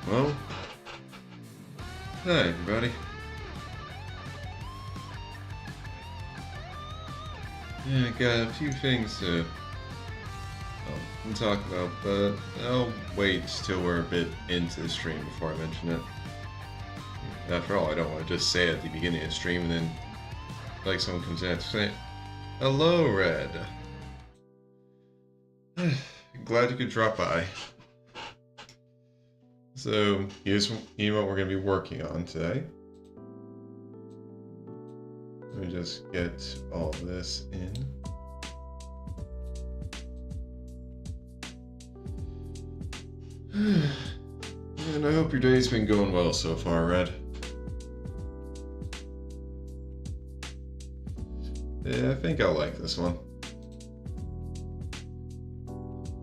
Well, hi everybody. Yeah, I got a few things to talk about, but I'll wait till we're a bit into the stream before I mention it. After all, I don't want to just say it at the beginning of the stream and then, like, someone comes in and say, "Hello, Red." Glad you could drop by. So, here's what we're going to be working on today. Let me just get all this in. And I hope your day's been going well so far, Red. Yeah, I think I'll like this one.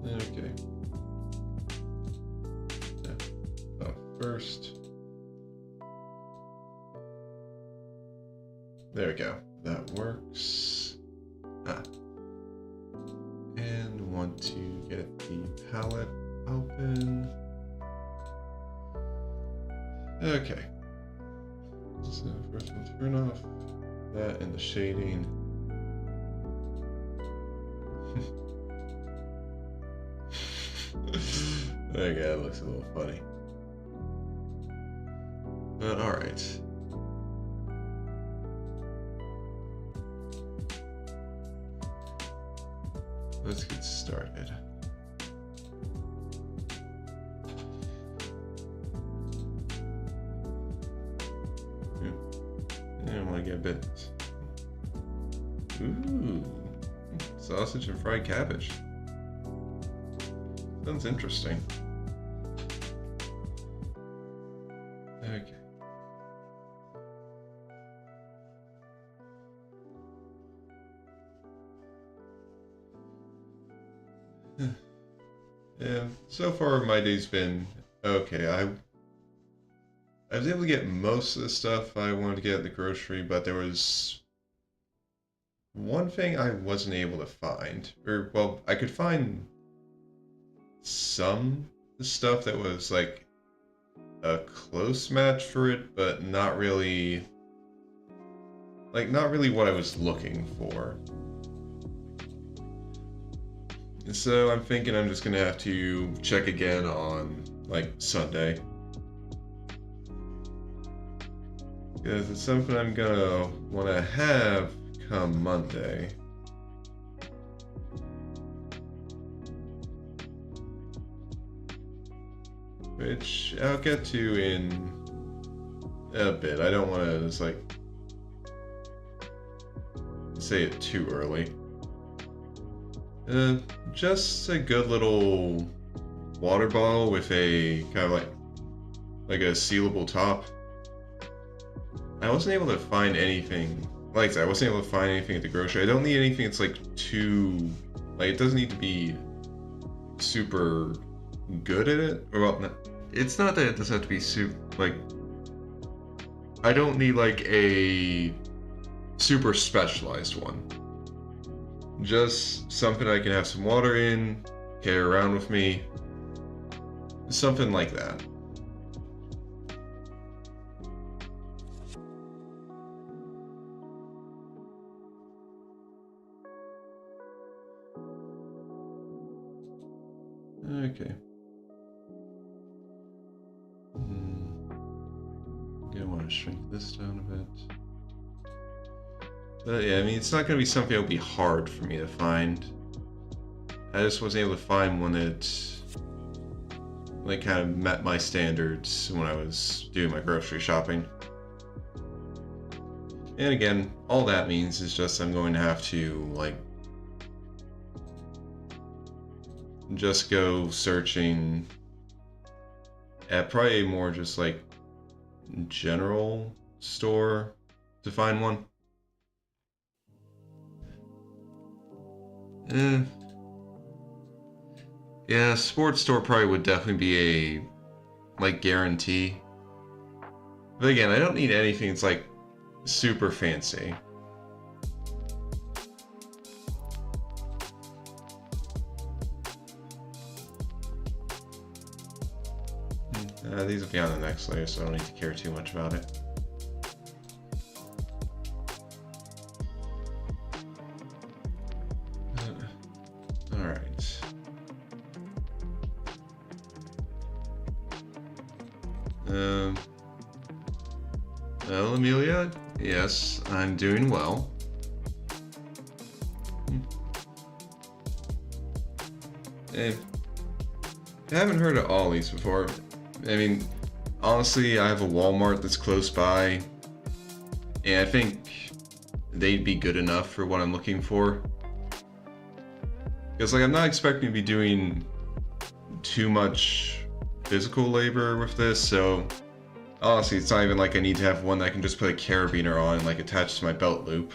Okay. Yeah. Oh, first. There we go. That works. And want to get the palette open. Okay. So first we'll turn off that and the shading. Okay, that looks a little funny. But alright. Let's get started. I want to get a bit. Ooh, sausage and fried cabbage. Sounds interesting. Okay. Yeah, so far my day's been okay. I was able to get most of the stuff I wanted to get at the grocery, but there was one thing I wasn't able to find. Or, well, I could find some stuff that was like a close match for it, but not really what I was looking for. And so I'm thinking I'm just gonna have to check again on like Sunday. Because it's something I'm gonna want to have come Monday. Which I'll get to in a bit. I don't want to just like say it too early. Just a good little water bottle with a kind of like a sealable top. I wasn't able to find anything like that. I wasn't able to find anything at the grocery. I don't need anything that's like too, like, it doesn't need to be super good at it. Or, well, it's not that it doesn't have to be super, like, I don't need like a super specialized one. Just something I can have some water in, carry around with me. Something like that. Okay. I want to shrink this down a bit. But yeah, I mean, it's not going to be something that will be hard for me to find. I just wasn't able to find one that like kind of met my standards when I was doing my grocery shopping. And again, all that means is just I'm going to have to like just go searching at probably a more just like general store to find one. Yeah, sports store probably would definitely be a like guarantee. But again, I don't need anything that's like super fancy. These will be on the next layer, so I don't need to care too much about it. Alright. Well, Amelia, yes, I'm doing well. I haven't heard of Ollie's before. I mean, honestly, I have a Walmart that's close by, and I think they'd be good enough for what I'm looking for. Because, like, I'm not expecting to be doing too much physical labor with this, so honestly, it's not even like I need to have one that I can just put a carabiner on and, like, attach to my belt loop.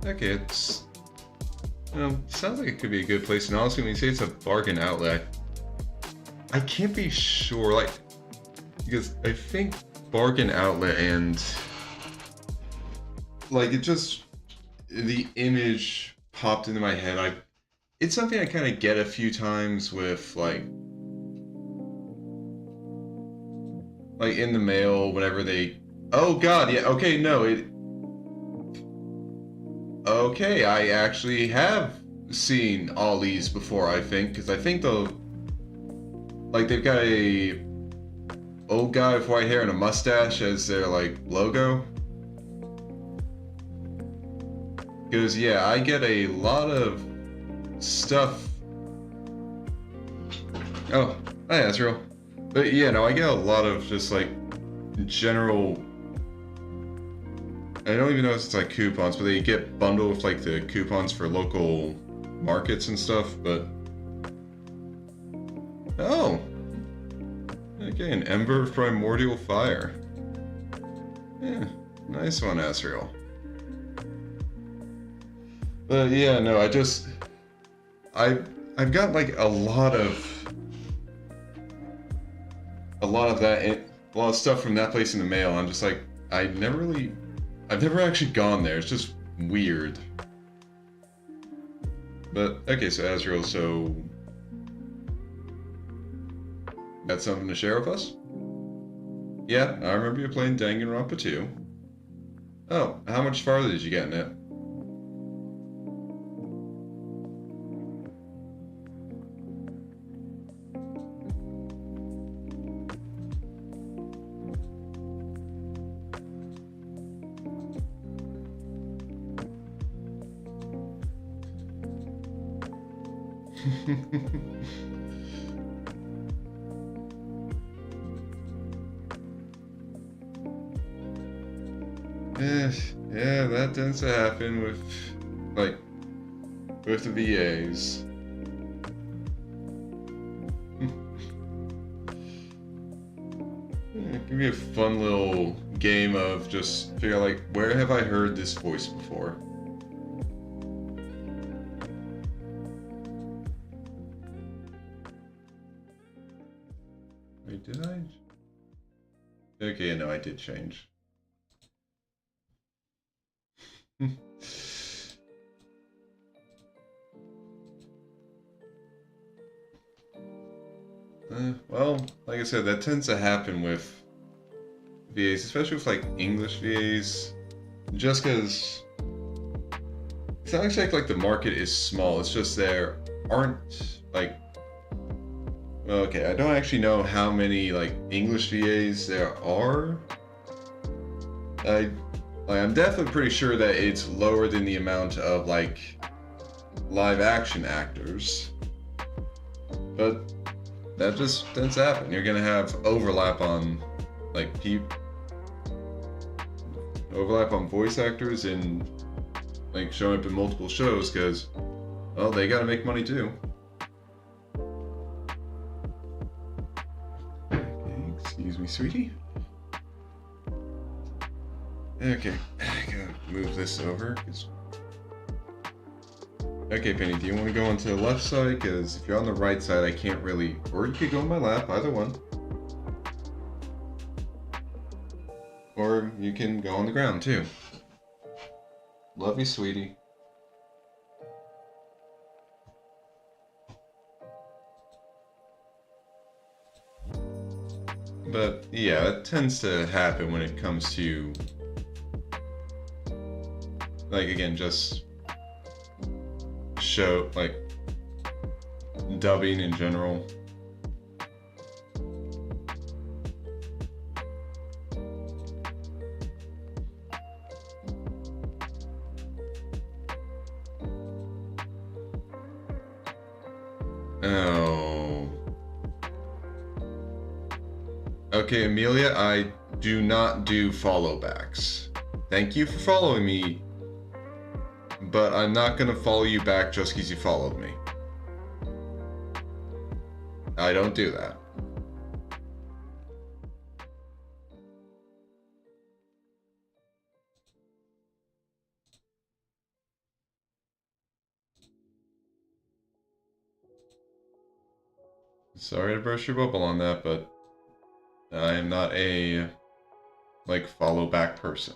Okay, it's... sounds like it could be a good place, and honestly, when you say it's a bargain outlet, I can't be sure, like, because I think bargain outlet and, like, it just, the image popped into my head. It's something I kind of get a few times with, like in the mail, whenever they, oh god, yeah, okay, no, okay, I actually have seen Ollie's before, I think, because I think they've got a old guy with white hair and a mustache as their, like, logo. Because, yeah, I get a lot of stuff. Oh, hi, Azrael. But, yeah, no, I get a lot of just, like, general... I don't even know if it's, like, coupons, but they get bundled with, like, the coupons for local markets and stuff, but... Oh! Okay, an Ember of Primordial Fire. Yeah, nice one, Azrael. But yeah, no, I've got like a lot of stuff from that place in the mail. I'm just like, I've never actually gone there. It's just weird. But okay, so Azrael, so got something to share with us? Yeah, I remember you playing Danganronpa 2. Oh, how much farther did you get in it? Yeah, that tends to happen with the VAs. It can be a fun little game of just figure out, like, where have I heard this voice before? Wait, did I? Okay, no, I did change. Well, like I said, that tends to happen with VAs, especially with, like, English VAs, just because it's not exactly like the market is small, it's just there aren't, like, okay, I don't actually know how many, like, English VAs there are. I'm definitely pretty sure that it's lower than the amount of, like, live action actors, but that just tends to happen. You're gonna have overlap on, like, voice actors and, like, showing up in multiple shows, because, well, they gotta make money too. sweetie? Okay, I gotta move this over. Okay, Penny, do you want to go onto the left side? Because if you're on the right side, I can't really... Or you could go on my lap, either one. Or you can go on the ground, too. Love you, sweetie. But, yeah, that tends to happen when it comes to... Like, again, just... show, like... dubbing in general. Oh. Okay, Amelia, I do not do follow backs. Thank you for following me, but I'm not gonna follow you back just because you followed me. I don't do that. Sorry to burst your bubble on that, but I am not a, like, follow back person.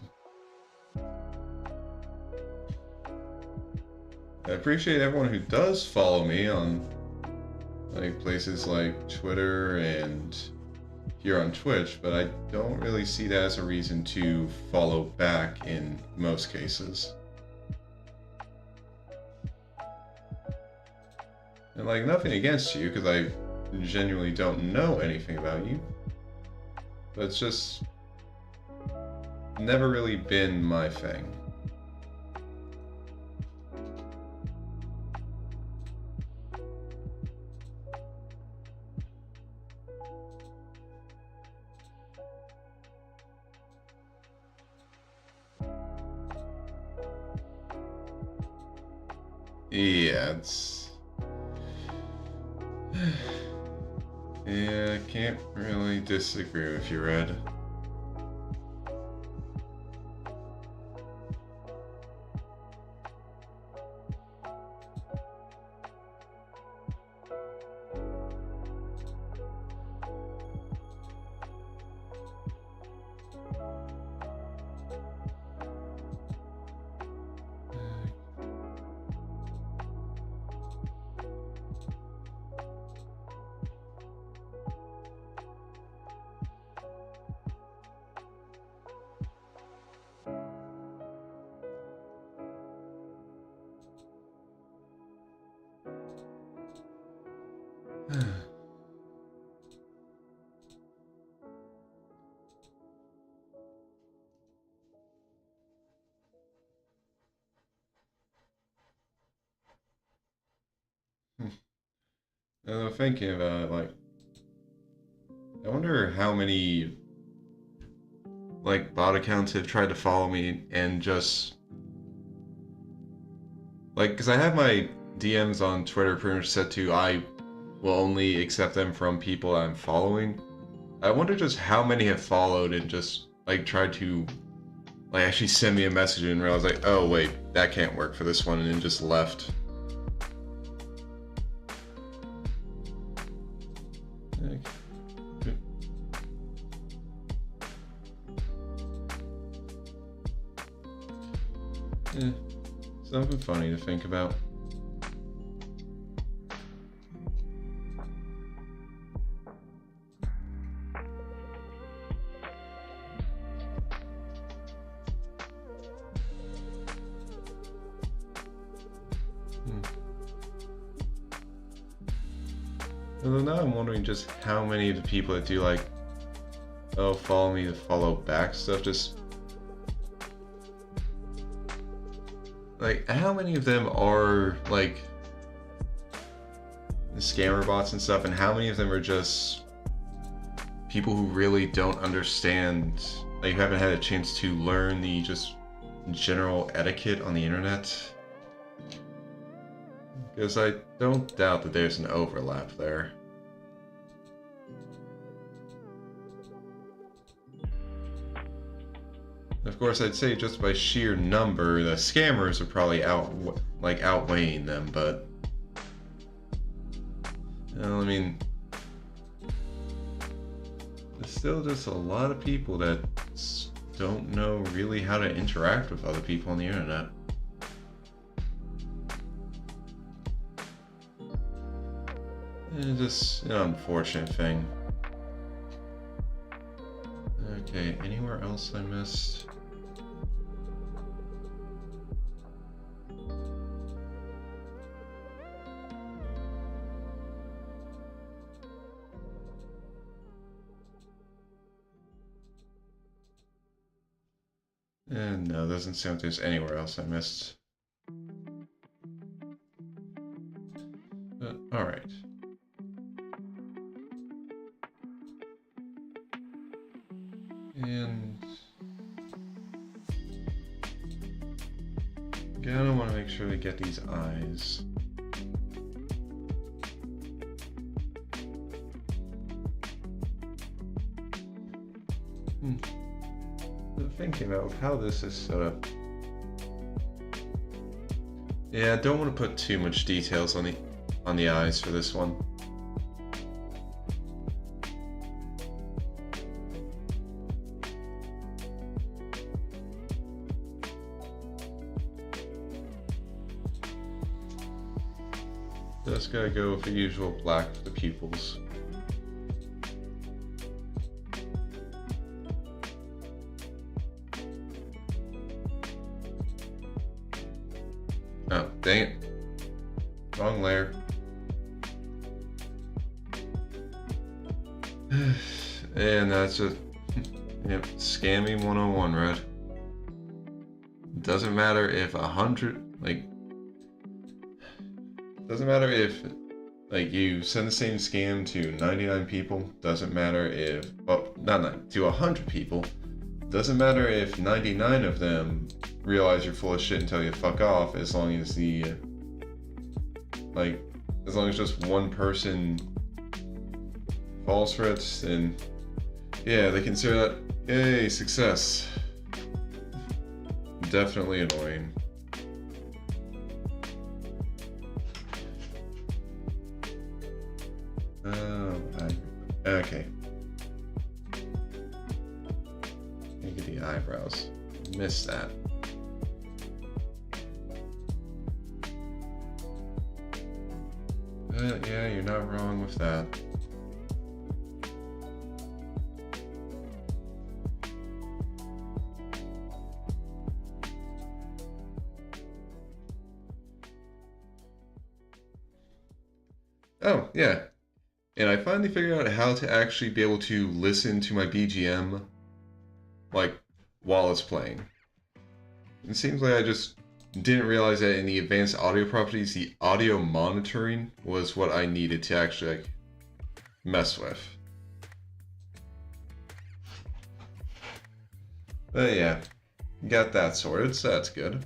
I appreciate everyone who does follow me on, like, places like Twitter and here on Twitch, but I don't really see that as a reason to follow back in most cases. And, like, nothing against you, because I genuinely don't know anything about you. But it's just never really been my thing. Yeah, it's... Yeah, I can't really disagree with you, Red. I'm thinking about it, like, I wonder how many, like, bot accounts have tried to follow me and just, like, because I have my DMs on Twitter pretty much set to I will only accept them from people I'm following. I wonder just how many have followed and just, like, tried to, like, actually send me a message and realize, like, oh, wait, that can't work for this one, and then just left. Eh, something funny to think about. Although now I'm wondering just how many of the people that do, like, oh, follow me to follow back stuff, just, like, how many of them are, like, scammer bots and stuff, and how many of them are just people who really don't understand, like, you haven't had a chance to learn the just general etiquette on the internet? Because I don't doubt that there's an overlap there. Of course, I'd say just by sheer number, the scammers are probably outweighing them, but well, I mean, there's still just a lot of people that don't know really how to interact with other people on the internet. It's just an unfortunate thing. Okay, anywhere else I missed? And no, doesn't sound like there's anywhere else I missed. Alright. And again, I want to make sure we get these eyes. Thinking of how this is set up. Yeah, I don't want to put too much details on the eyes for this one. Just gotta go with the usual black for the pupils. Oh, dang it. Wrong layer. And that's just, yep, scamming 101, right? Doesn't matter if 100, doesn't matter if, you send the same scam to 99 people. Doesn't matter if, well, not 9, to 100 people. Doesn't matter if 99 of them realize you're full of shit and tell you to fuck off, as long as as long as just one person falls for it, and yeah, they consider that, yay, success. Definitely annoying. Okay. Look at the eyebrows. Missed that. Yeah, you're not wrong with that. Oh, yeah. And I finally figured out how to actually be able to listen to my BGM, while it's playing. It seems like I just didn't realize that in the advanced audio properties, the audio monitoring was what I needed to actually, mess with. But yeah, got that sorted, so that's good.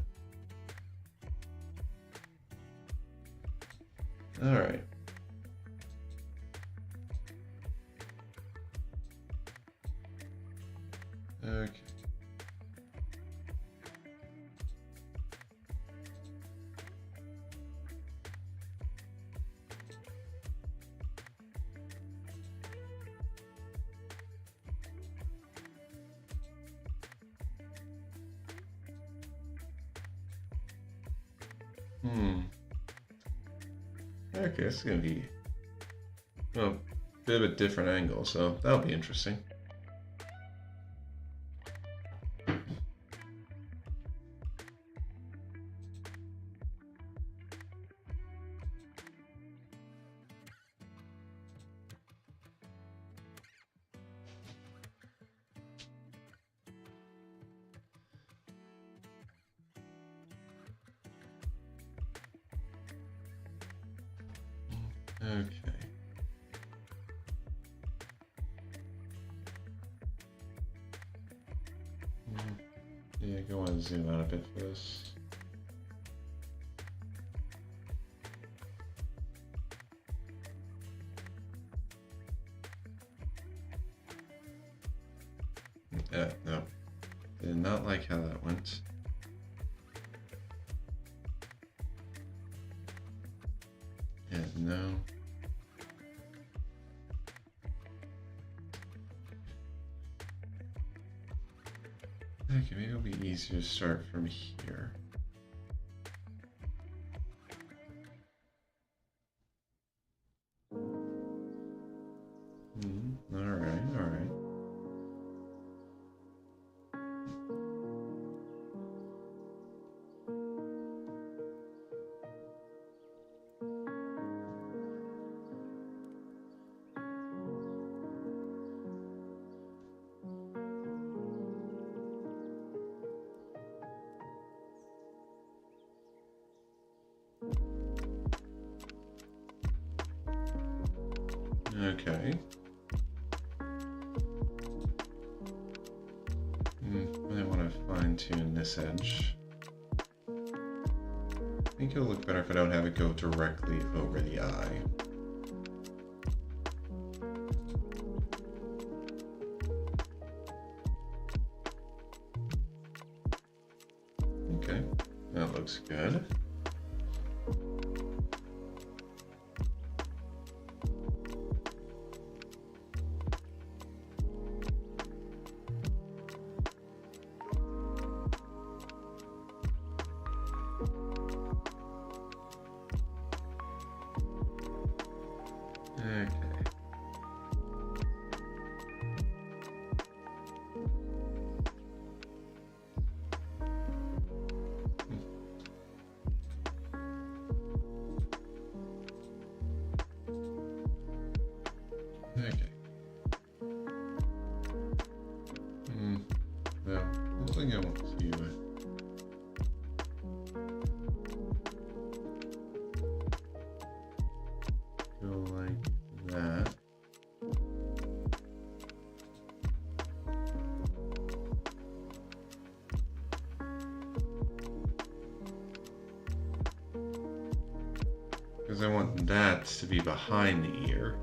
Alright. Okay. Okay, this is gonna be a bit of a different angle, so that'll be interesting. Okay. Yeah, go on and zoom out a bit for this. Yeah, no. I did not like how that went. And no. Okay, maybe it'll be easier to start from here. Alright, alright. Okay. I want to fine tune this edge. I think it'll look better if I don't have it go directly over the eye. Okay, that looks good. Okay. Well, I think I want to go like that. Because I want that to be behind the ear.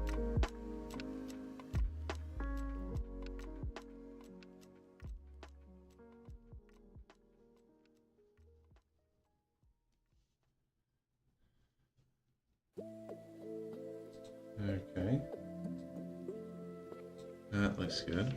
Okay. That looks good.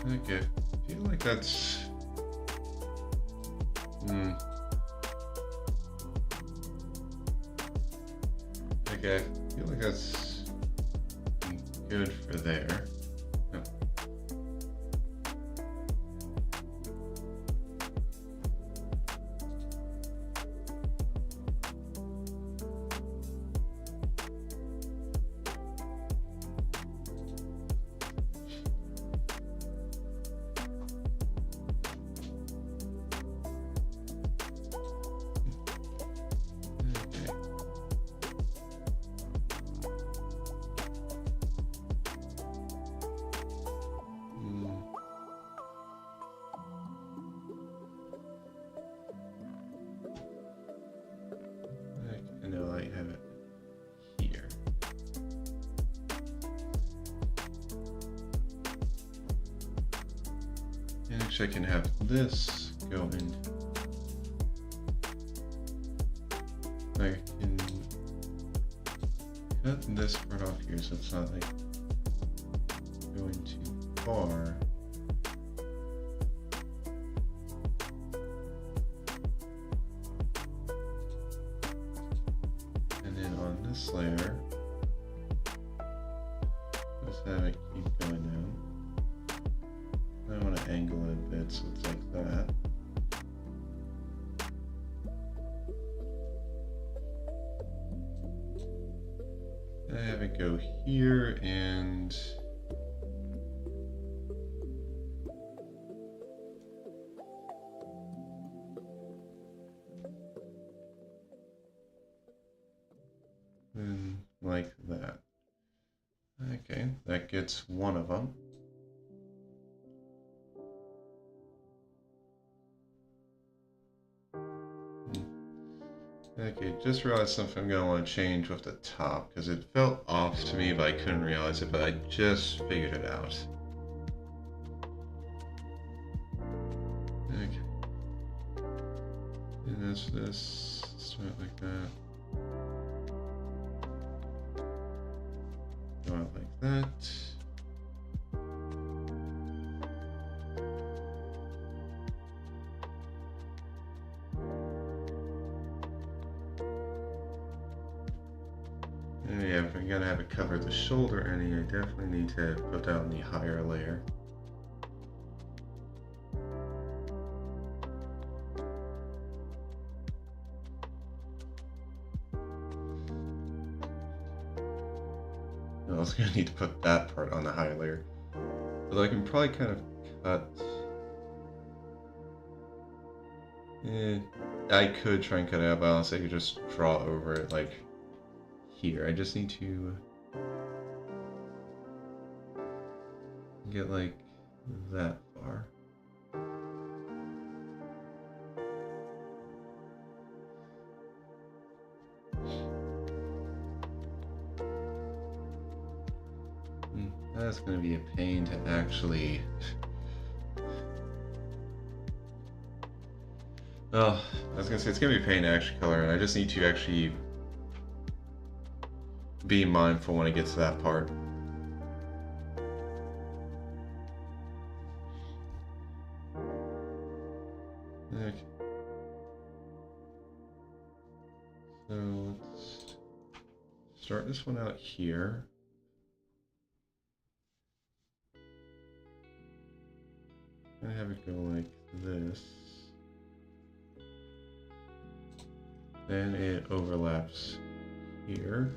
Okay, I feel like that's... Okay, I feel like that's good for there. Oh. I know I have it here. And actually I can have this go in. I can cut this part off here so it's not like going too far. And then on this layer, just have it keep going down. I want to angle it a bit so it's like that. I have it go here and then like that. Okay, that gets one of them. Okay, just realized something I'm gonna want to change with the top because it felt off to me, but I couldn't realize it. But I just figured it out. Okay, and that's this. Start like that. Go out like that. And yeah, if I'm gonna have it cover the shoulder any, I definitely need to put down the higher layer. I was gonna need to put that part on the higher layer. Although I can probably kind of cut. I could try and cut it out, but honestly, I could just draw over it like here. I just need to get like that far. That's gonna be a pain to actually. Oh, I was gonna say it's gonna be a pain to actually color, and I just need to actually be mindful when I get to that part. Okay. So let's start this one out here. And have it go like this. Then it overlaps here,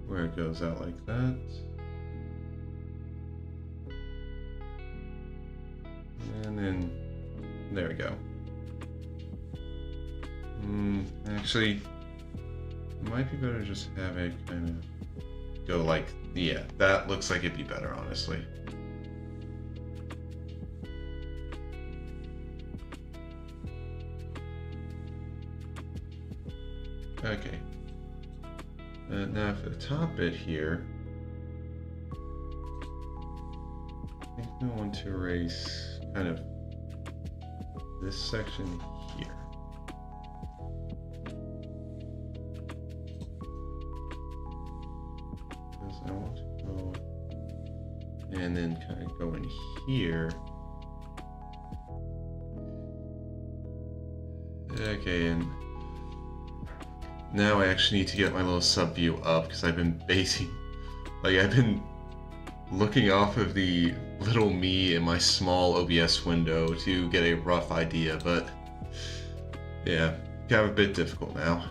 where it goes out like that. And then, there we go. Actually, it might be better to just have it kind of go like, yeah, that looks like it'd be better, honestly. Okay. Now for the top bit here, I think I want to erase kind of this section here. Because I want to go and then kind of go in here. Okay, and now I actually need to get my little sub view up because I've been I've been looking off of the little me in my small OBS window to get a rough idea, but yeah, kind of a bit difficult now.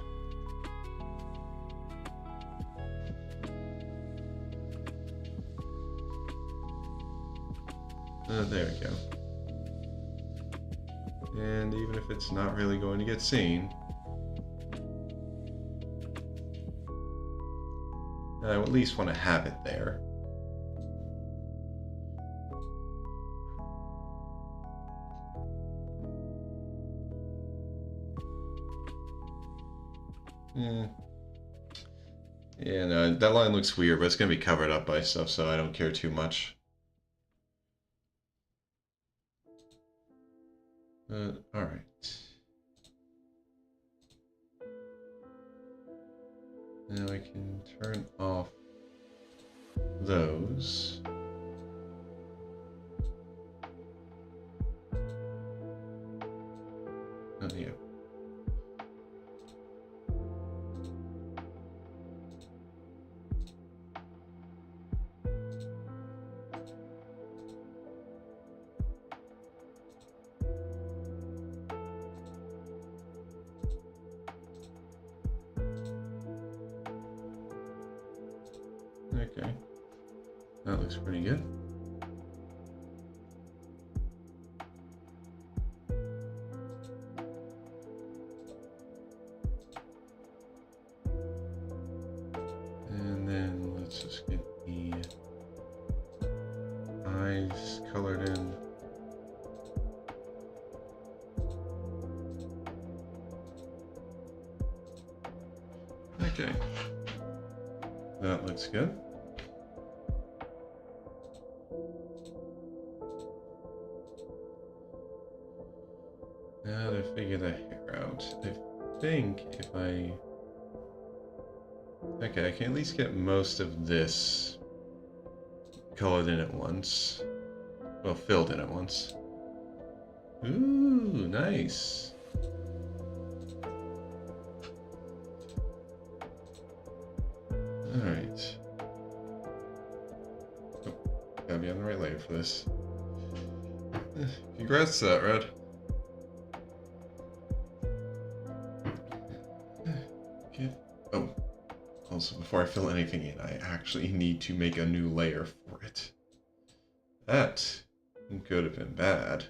There we go. And even if it's not really going to get seen, I at least want to have it there. Yeah, no, that line looks weird, but it's going to be covered up by stuff, so I don't care too much. Alright. Now I can turn off those. Oh, yeah. Okay, that looks pretty good. And let's just get the eyes colored in. Okay, that looks good. Now to figure the hair out, I think if I... Okay, I can at least get most of this colored in at once. Well, filled in at once. Ooh, nice. Alright. Oh, gotta be on the right layer for this. Congrats to that, Red. Okay. Oh, also before I fill anything in, I actually need to make a new layer for it. That could have been bad.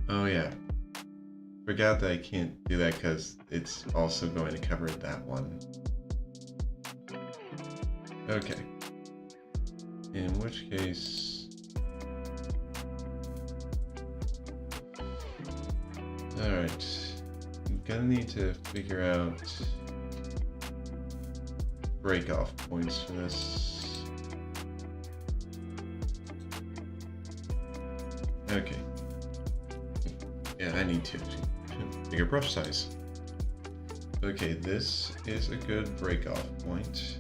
Oh yeah. Forgot that I can't do that because it's also going to cover that one. Okay. In which case... Alright. I'm gonna need to figure out break-off points for this. Okay. Yeah, I need to. Bigger brush size. Okay, this is a good break-off point.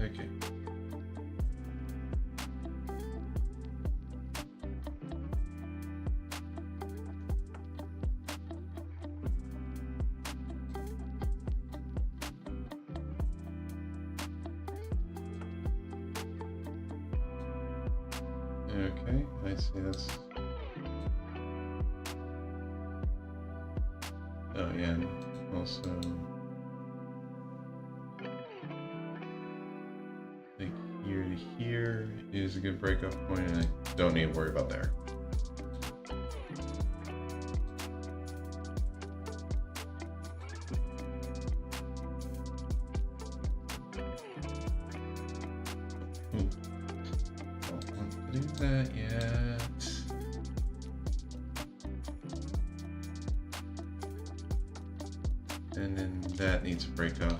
Okay. Okay, I see that's... Oh yeah, and also... Like here to here is a good break-off point, and I don't need to worry about there. Don't want to do that yet. And then that needs to break off.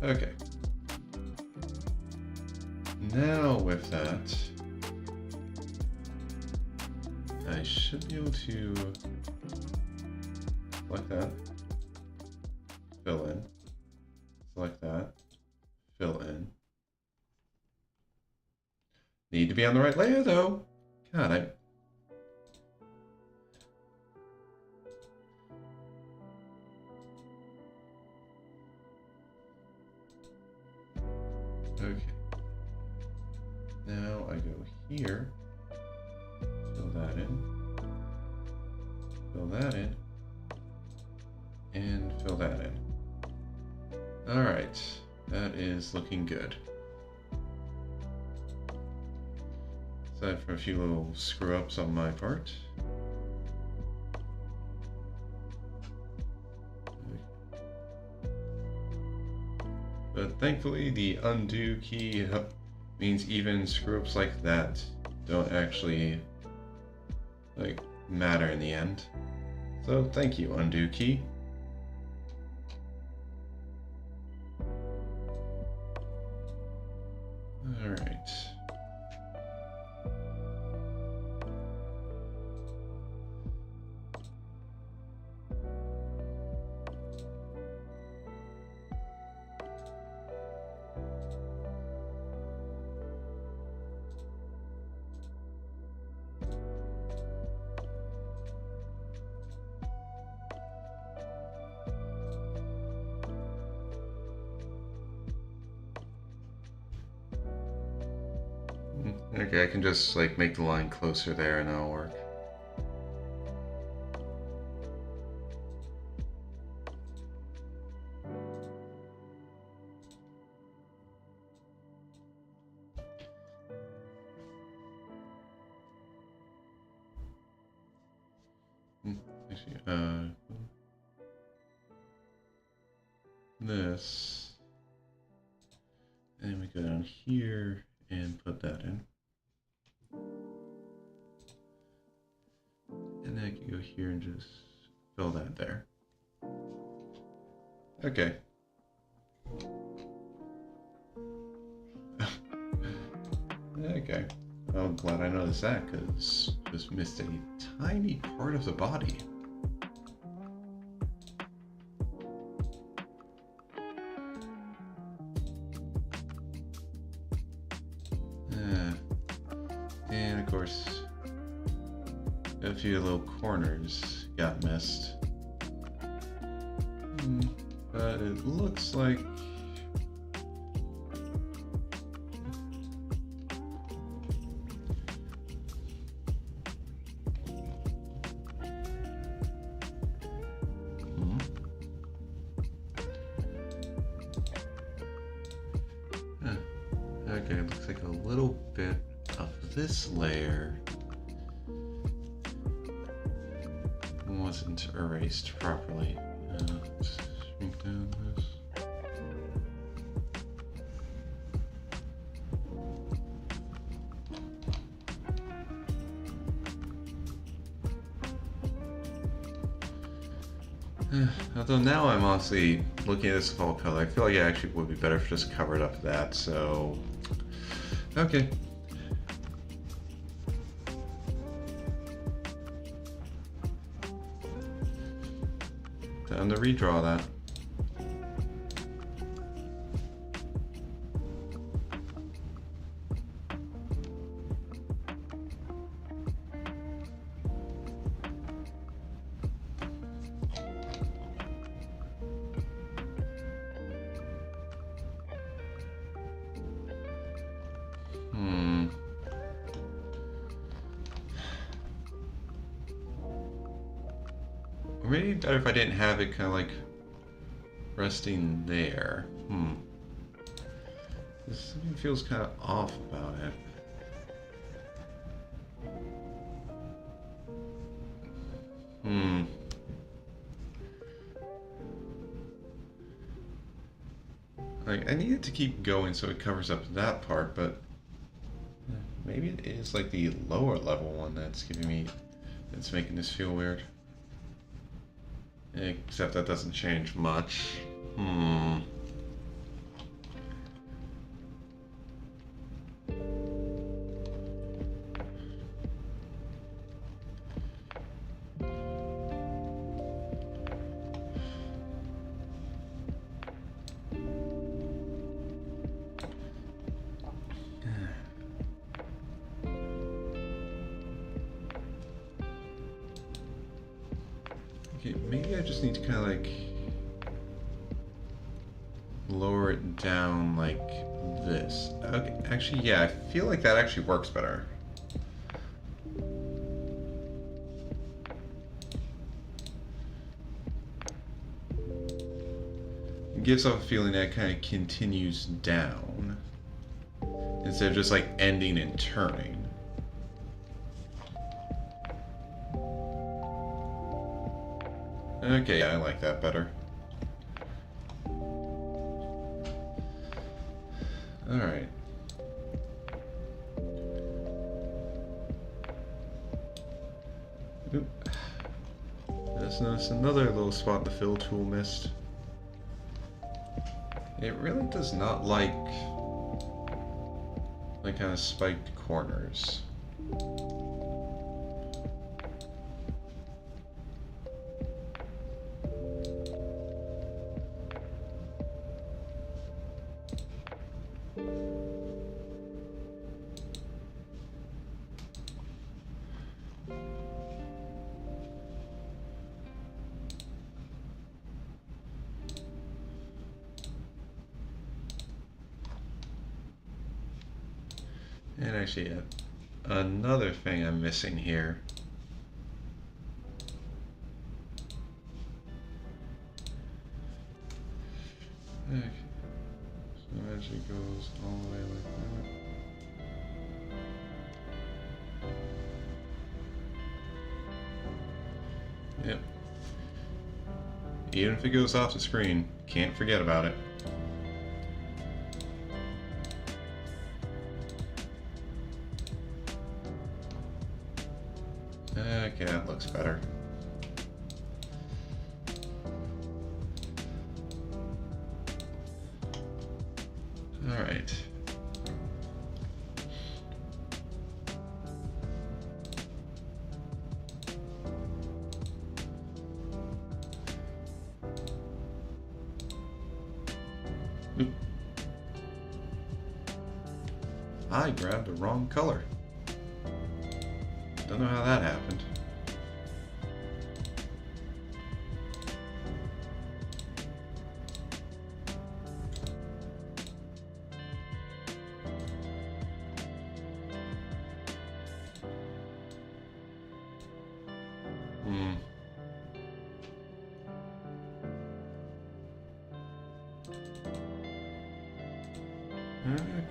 Okay. Now with that, I should be able to select that, fill in, select that, fill in. Need to be on the right layer though. God, I... Okay. Now I go here, fill that in, fill that in, and fill that in. All right, that is looking good. Aside from a few little screw-ups on my part. But thankfully, the undo key means even screw-ups like that don't actually like matter in the end. So thank you, undo key. All right. Okay, I can just like make the line closer there and that'll work. Actually, this, and we go down here and put that in. And then I can go here and just fill that there. Okay. Okay. I'm glad I noticed that, because just missed a tiny part of the body. And of course, a few little corners got missed. But it looks like okay, it looks like a little bit of this layer wasn't erased properly. Let's shrink down this. Although now I'm honestly looking at this fall color, I feel like it actually would be better if just covered up that, so... Okay. Time to redraw that. Or maybe better if I didn't have it kind of like resting there. Something feels kind of off about it. Like, I need it to keep going so it covers up that part, but maybe it is like the lower level one that's that's making this feel weird. Except that doesn't change much. Okay, maybe I just need to kind of like lower it down like this. Okay, actually, yeah, I feel like that actually works better. It gives off a feeling that it kind of continues down instead of just like ending and turning. Okay, yeah, I like that better. Alright. Just noticed another little spot the fill tool missed. It really does not like kind of spiked corners. And I actually, another thing I'm missing here. Okay. So it actually goes all the way like that. Yep. Even if it goes off the screen, can't forget about it. Okay, that looks better. All right. Oop. I grabbed the wrong color. Don't know how that happened.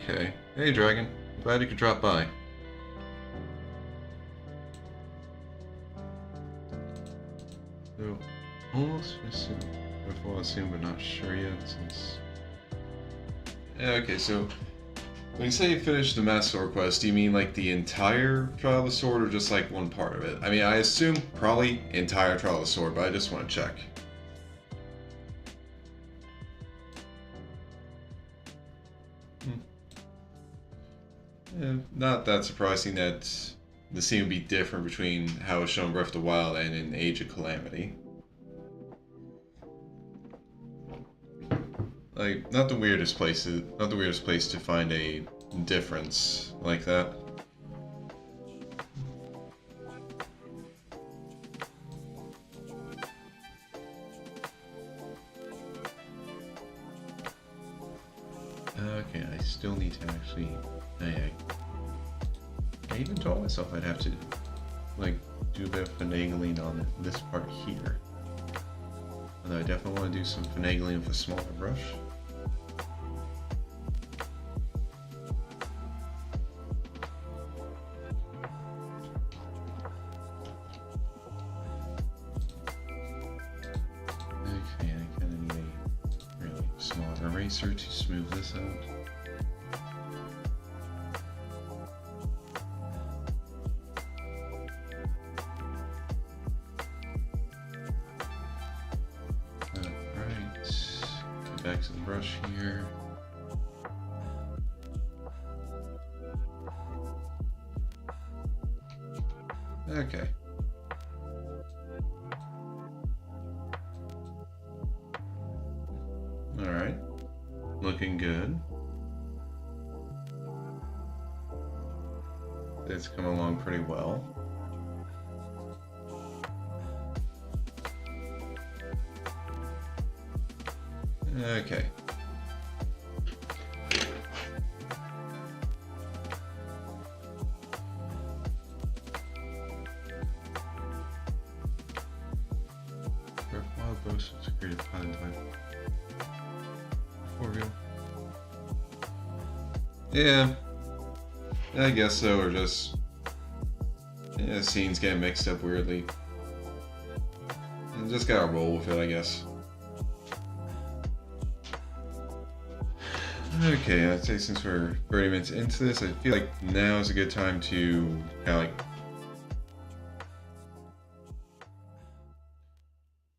Okay. Hey, Dragon. Glad you could drop by. So, almost assume, before assume, but not sure yet, since... Okay, so when you say you finished the Master Sword quest, do you mean like the entire Trial of the Sword or just like one part of it? I mean, I assume probably entire Trial of the Sword, but I just want to check. Not that surprising that the scene would be different between how it's shown in Breath of the Wild and in Age of Calamity. Like, not the weirdest place to find a difference like that. Okay, I still need to actually... I even told myself I'd have to, like, do a bit of finagling on this part here. Although I definitely want to do some finagling with a smaller brush. Okay, I kind of need a really small eraser to smooth this out. Back to the brush here. Okay. All right. Looking good. It's come along pretty well. Okay. Wild boast was created pilot by Orville. Yeah. I guess so, or just scenes get mixed up weirdly. And just gotta roll with it, I guess. Okay, I'd say since we're 30 minutes into this, I feel like now is a good time to kind of like...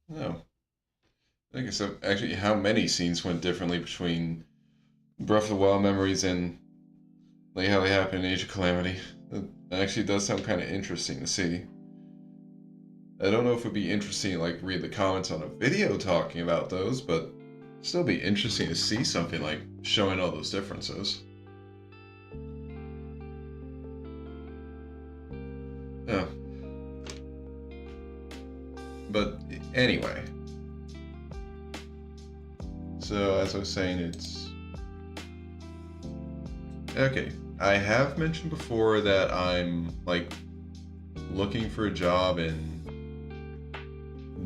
No. Okay, so actually how many scenes went differently between Breath of the Wild memories and like how they happened in Age of Calamity? That actually does sound kind of interesting to see. I don't know if it'd be interesting to like read the comments on a video talking about those, but still be interesting to see something like showing all those differences. Yeah. But anyway. So as I was saying, it's... Okay, I have mentioned before that I'm like looking for a job and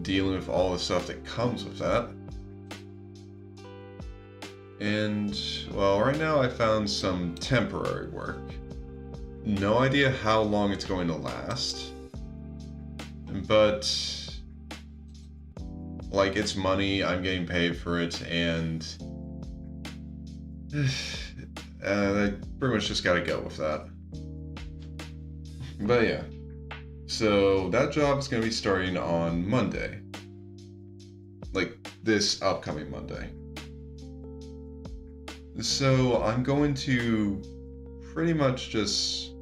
dealing with all the stuff that comes with that. And, well, right now I found some temporary work. No idea how long it's going to last, but, like, it's money, I'm getting paid for it, and I pretty much just gotta go with that. But yeah, so that job is gonna be starting on Monday. Like, this upcoming Monday. So I'm going to pretty much just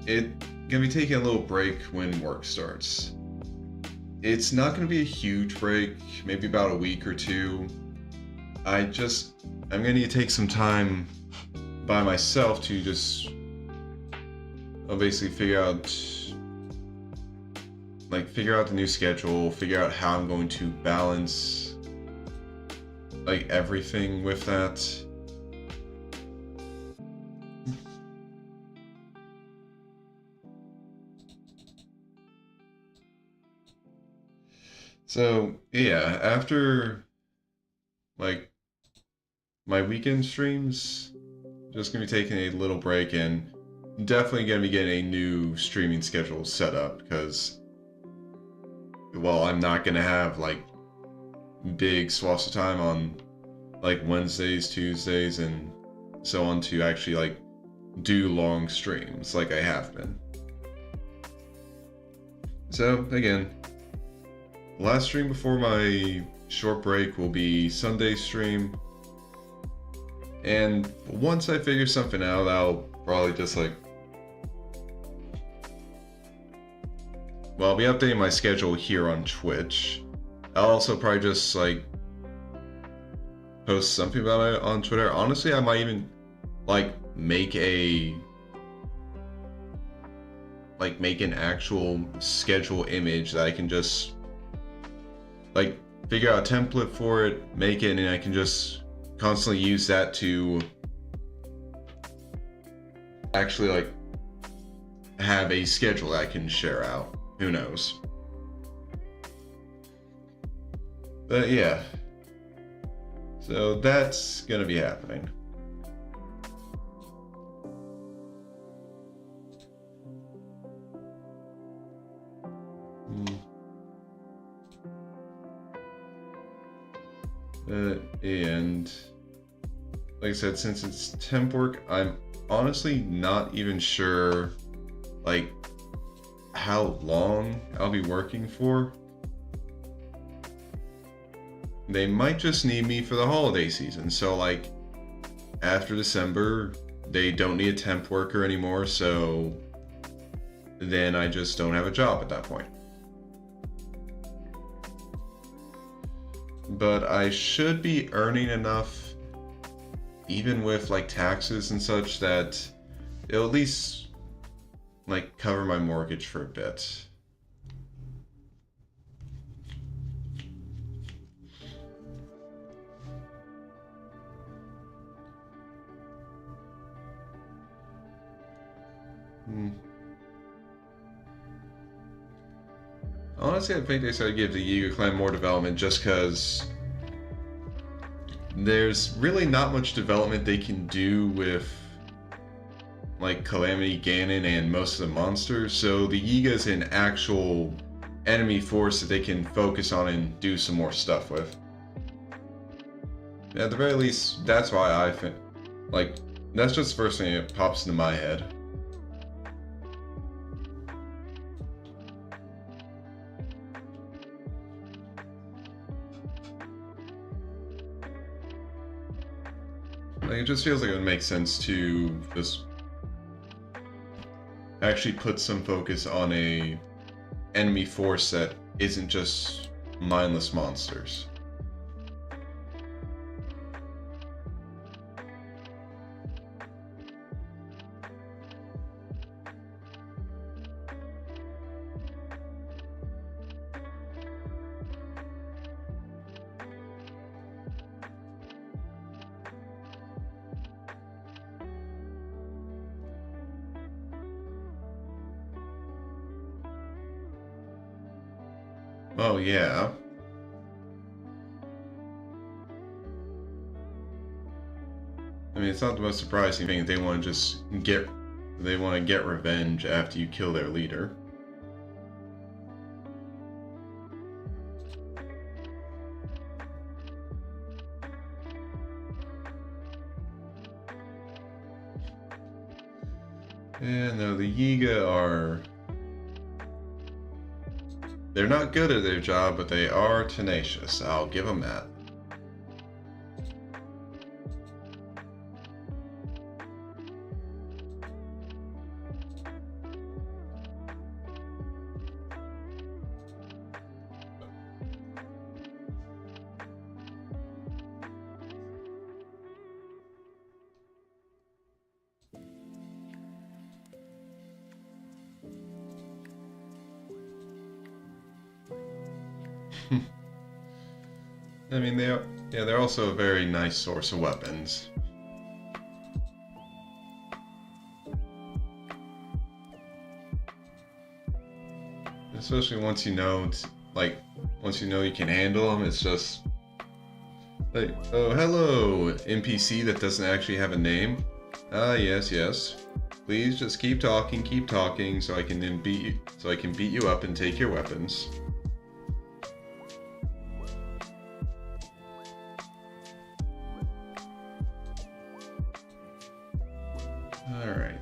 gonna be taking a little break when work starts. It's not gonna be a huge break, maybe about a week or two. I'm gonna need to take some time by myself to just basically figure out the new schedule, figure out how I'm going to balance like everything with that. So yeah, after like my weekend streams, just gonna be taking a little break and definitely gonna be getting a new streaming schedule set up because, well, I'm not gonna have like big swaths of time on like Wednesdays, Tuesdays, and so on to actually like do long streams like I have been. So again, last stream before my short break will be Sunday stream. And once I figure something out, I'll probably just like, well, I'll be updating my schedule here on Twitch. I'll also probably just like post something about it on Twitter. Honestly, I might even like make an actual schedule image that I can just like figure out a template for it, make it, and I can just constantly use that to actually like have a schedule that I can share out. Who knows? But yeah. So that's gonna be happening. And like I said, since it's temp work, I'm honestly not even sure like how long I'll be working for. They might just need me for the holiday season, so like after December they don't need a temp worker anymore, so then I just don't have a job at that point. But I should be earning enough, even with like taxes and such, that it'll at least like cover my mortgage for a bit. Honestly, I think they should give the Yiga clan more development just because there's really not much development they can do with like Calamity Ganon and most of the monsters, so the Yiga's an actual enemy force that they can focus on and do some more stuff with. At the very least, that's why I think, like, that's just the first thing that pops into my head. Like, it just feels like it would make sense to just actually put some focus on a enemy force that isn't just mindless monsters. Oh, yeah. I mean, it's not the most surprising thing. They want to just they want to get revenge after you kill their leader. Yeah, no, the Yiga are... They're not good at their job, but they are tenacious. I'll give them that. I mean, they're also a very nice source of weapons. Especially once you know, once you know you can handle them, it's just like, oh, hello, NPC that doesn't actually have a name. Ah, yes, yes. Please just keep talking, so I can then beat you up and take your weapons. All right.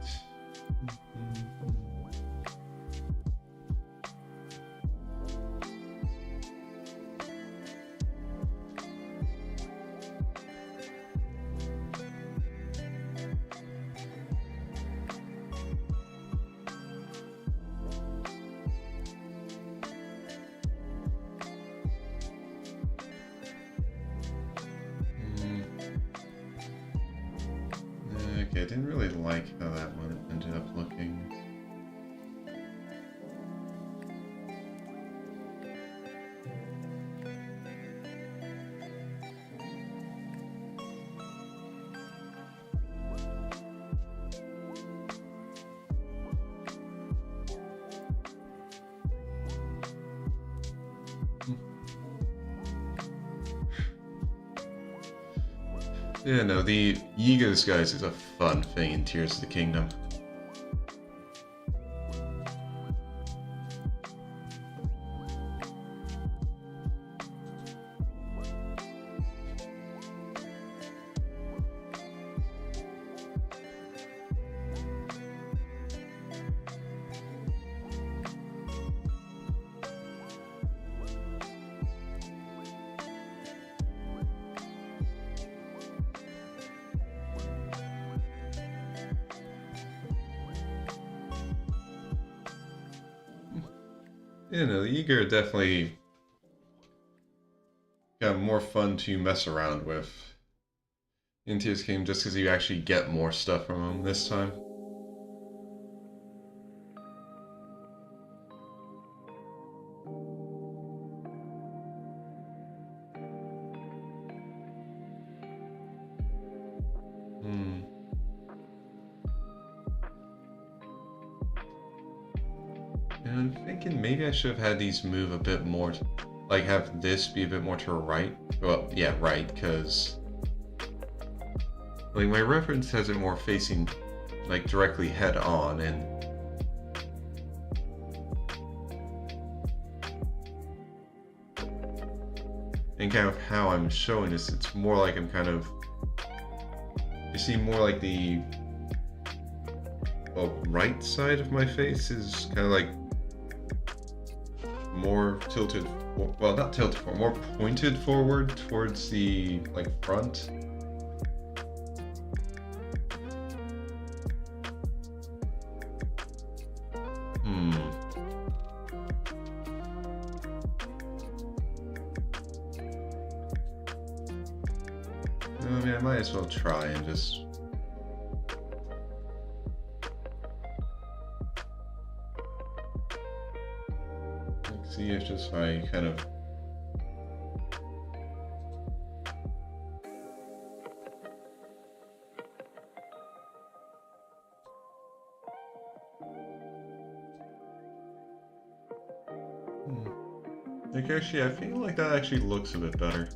Okay, I didn't really like how that one ended up looking. Yeah, no, the Yiga disguise is a fun thing in Tears of the Kingdom. You know, the Yiga are definitely kind of more fun to mess around with in Tears of the Kingdom just because you actually get more stuff from them this time. Hmm. And I'm thinking maybe I should have had these move a bit more, like have this be a bit more to the right. Well, yeah, right, because like my reference has it more facing like directly head on and kind of how I'm showing this, it's more like I'm kind of, you see more like the right side of my face is kind of like more tilted, well, not tilted forward, more pointed forward towards the like front. I mean, I might as well try and just... Let's see if just I kind of... Like, actually, I feel like that actually looks a bit better.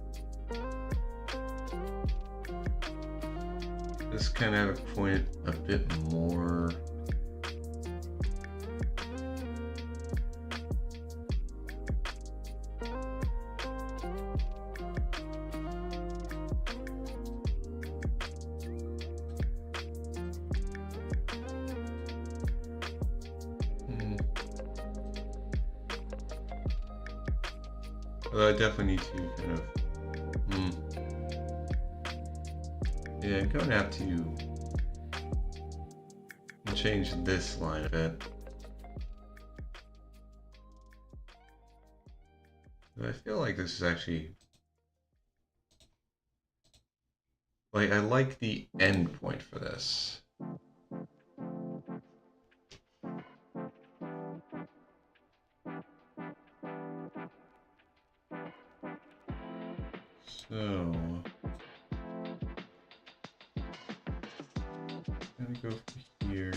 Just kind of have it pointed a bit more. Although I definitely need to kind of. Yeah, I'm going to have to change this line a bit. But I feel like this is actually. Like, I like the end point for this. So, I'm gonna go from here.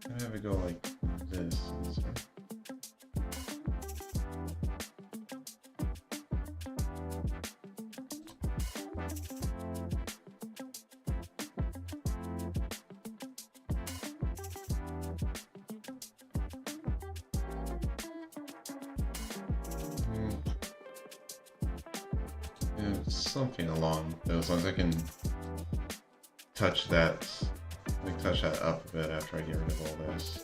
I'm gonna have it go like this. Yeah, something along those lines. I can touch that, like touch that up a bit after I get rid of all this.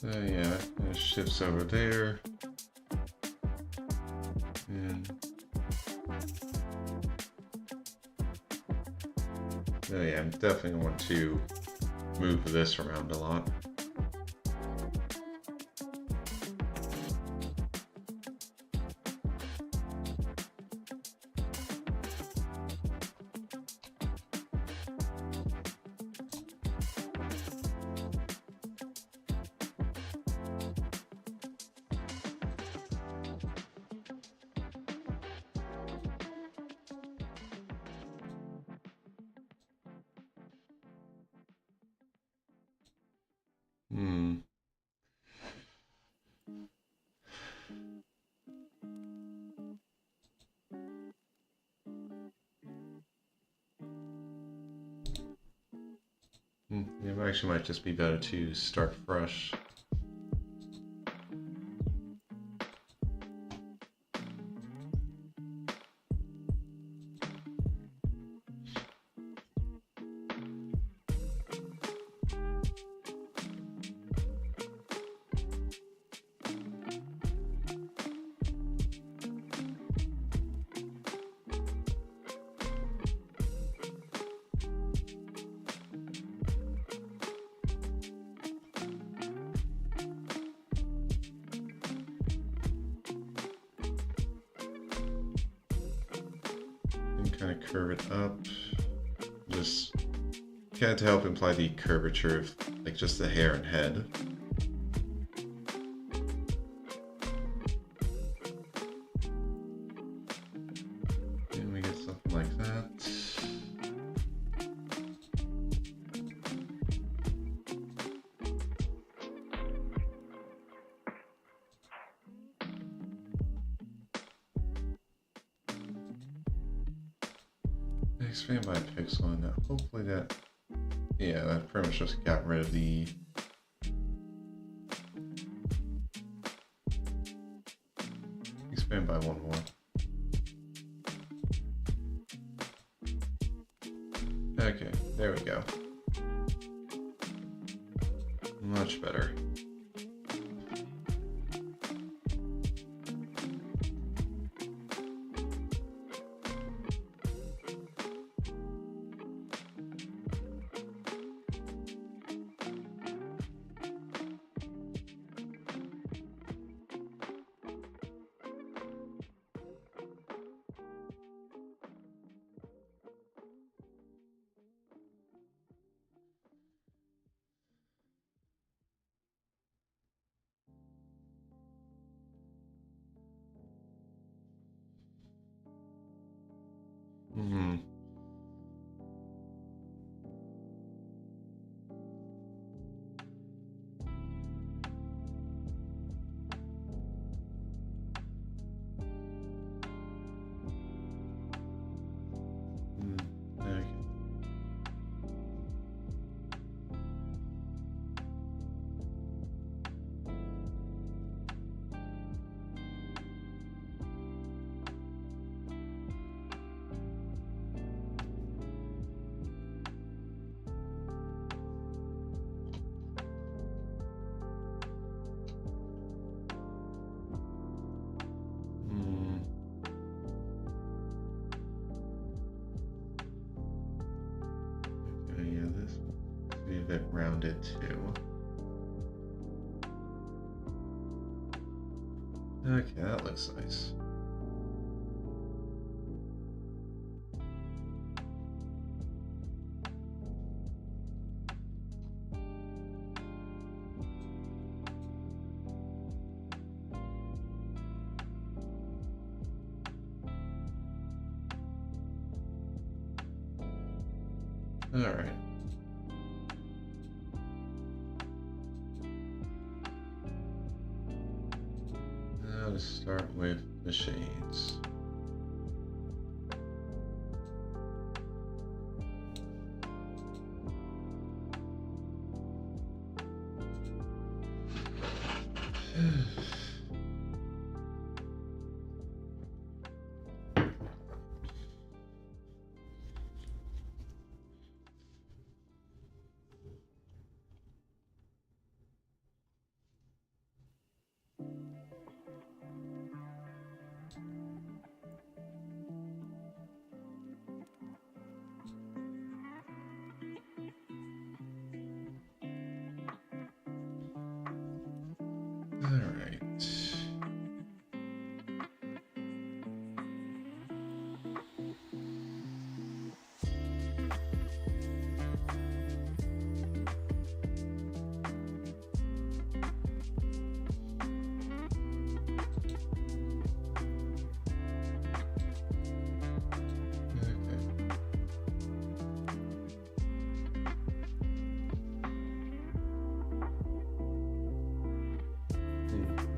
Yeah, it shifts over there. And yeah, I'm definitely going to move this around a lot. Yeah, it actually might just be better to start fresh. Kind of curve it up, just kind of to help imply the curvature of like just the hair and head. And we get something like that. Expand by a pixel, and hopefully that, yeah, that pretty much just got rid of the expand by one more. Okay, there we go. Much better. bit rounded too. Okay, that looks nice. All right. Now to start with the shades. All right.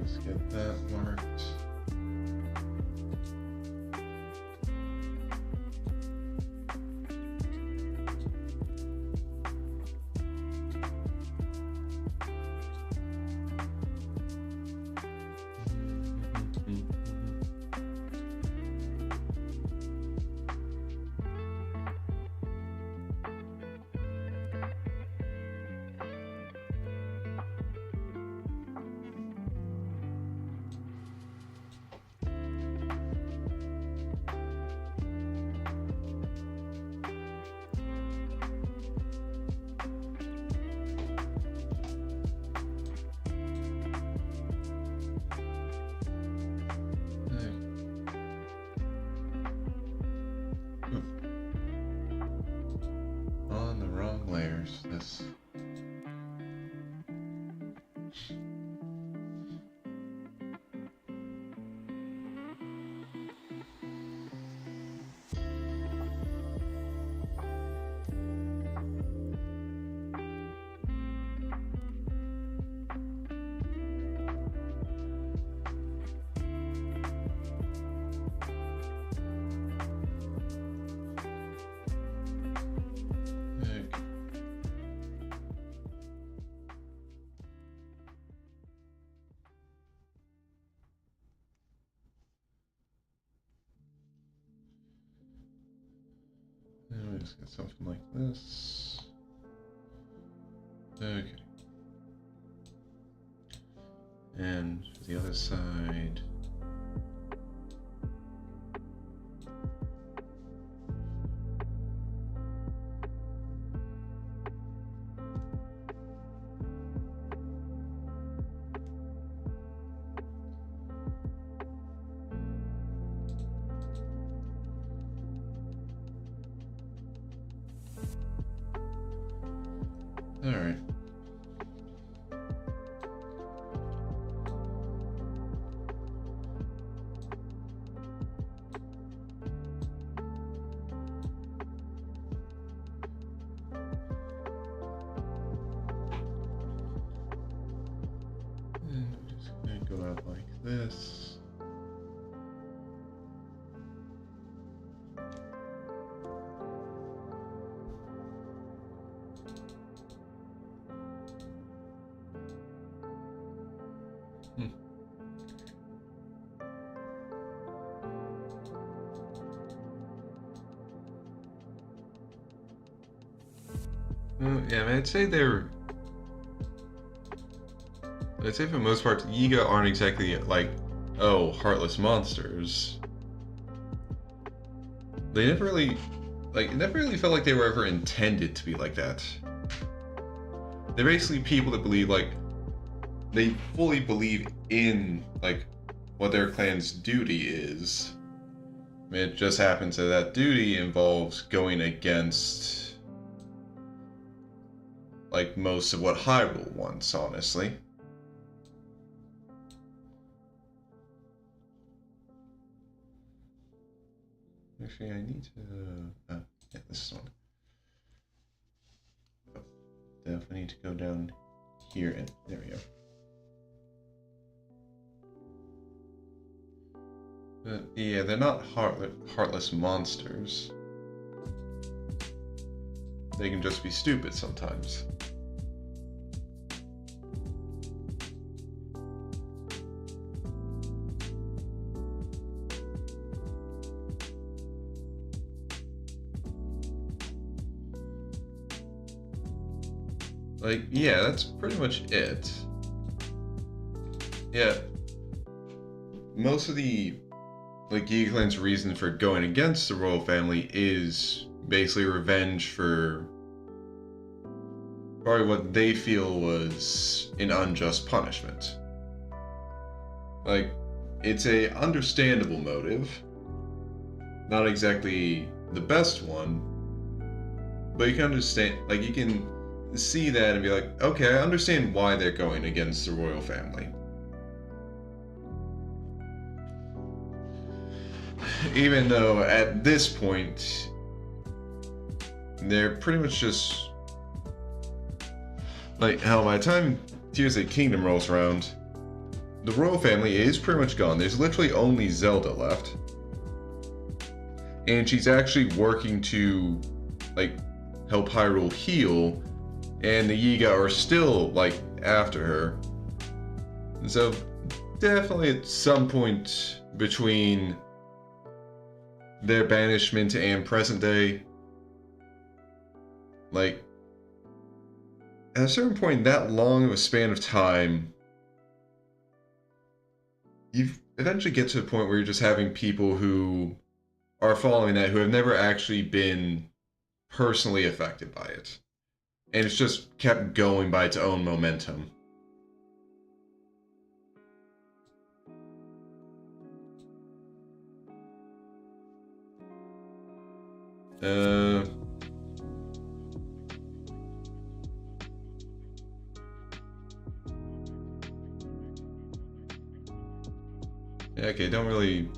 Let's get that marked. On the wrong layers. This. And we just get something like this. Okay. And for the other side. All right. And we're just going to go out like this. Yeah, I mean, I'd say for the most part, Yiga aren't exactly like, oh, heartless monsters. They never really, it never really felt like they were ever intended to be like that. they're basically people that believe, like, they fully believe in, like, what their clan's duty is. I mean, it just happens that that duty involves going against, like, most of what Hyrule wants, honestly. Actually, I need to... yeah, this one. Oh, definitely need to go down here, and there we go. But, yeah, they're not heartless monsters. They can just be stupid sometimes. Like, yeah, that's pretty much it. Yeah. Most of the, like, Giga Clan's reason for going against the royal family is basically revenge for probably what they feel was an unjust punishment. Like, it's a understandable motive. Not exactly the best one, but you can understand, like, you can see that and be like, okay, I understand why they're going against the royal family. Even though at this point, they're pretty much just, like, hell, by the time Tears of the Kingdom rolls around, the royal family is pretty much gone. There's literally only Zelda left. And she's actually working to, like, help Hyrule heal, and the Yiga are still, like, after her. So, definitely at some point between their banishment and present day, like, at a certain point, that long of a span of time, you eventually get to the point where you're just having people who are following that who have never actually been personally affected by it. And it's just kept going by its own momentum. Yeah, okay, don't really...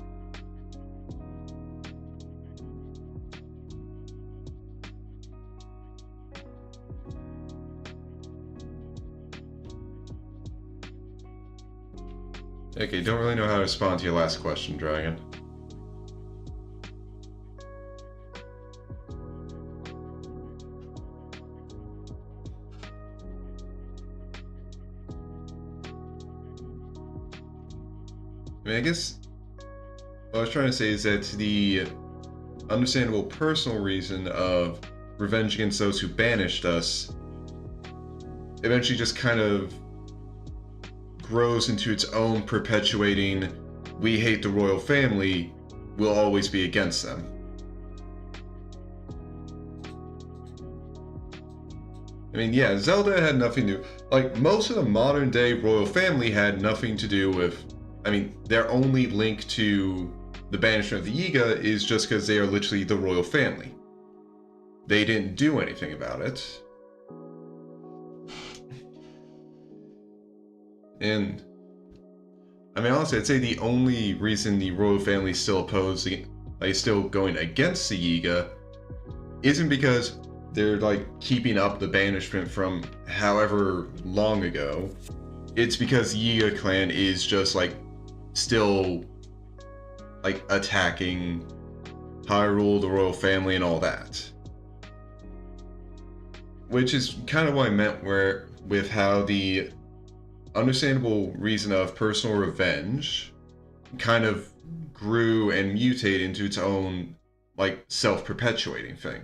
Okay, don't really know how to respond to your last question, Dragon. I mean, I guess what I was trying to say is that the understandable personal reason of revenge against those who banished us eventually just kind of grows into its own perpetuating, we hate the royal family, we'll always be against them. I mean, yeah, Zelda had nothing to... Like, most of the modern day royal family had nothing to do with... I mean, their only link to the banishment of the Yiga is just because they are literally the royal family. They didn't do anything about it. And... I mean, honestly, I'd say the only reason the royal family is still opposed, like, still going against the Yiga, isn't because they're, like, keeping up the banishment from however long ago. It's because Yiga clan is just, like, still, like, attacking Hyrule, the royal family, and all that. Which is kind of what I meant with how the understandable reason of personal revenge kind of grew and mutated into its own, like, self-perpetuating thing.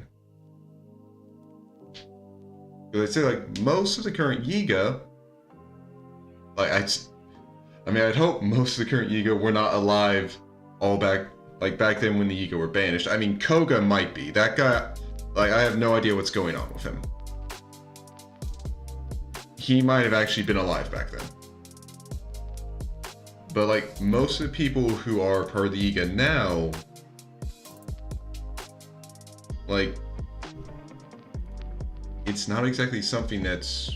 Because I'd say, like, most of the current Yiga, like, I mean, I'd hope most of the current Yiga were not alive all back then when the Yiga were banished. I mean, Koga might be. That guy, like, I have no idea what's going on with him. he might have actually been alive back then. But like most of the people who are part of the Yiga now, like it's not exactly something that's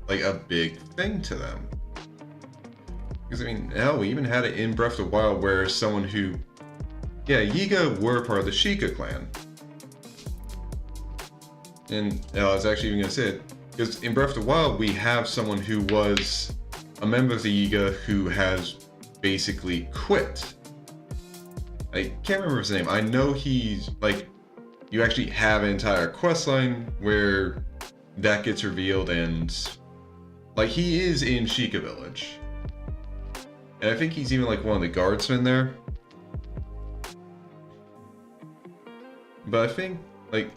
like a big thing to them. Because I mean, hell, we even had it in Breath of the Wild where someone who, yeah, Yiga were part of the Sheikah clan. And I was actually even gonna say it, because in Breath of the Wild we have someone who was a member of the Yiga who has basically quit. I can't remember his name. I know he's like, you actually have an entire quest line where that gets revealed, and like he is in Sheikah Village. And I think he's even like one of the guardsmen there. But I think like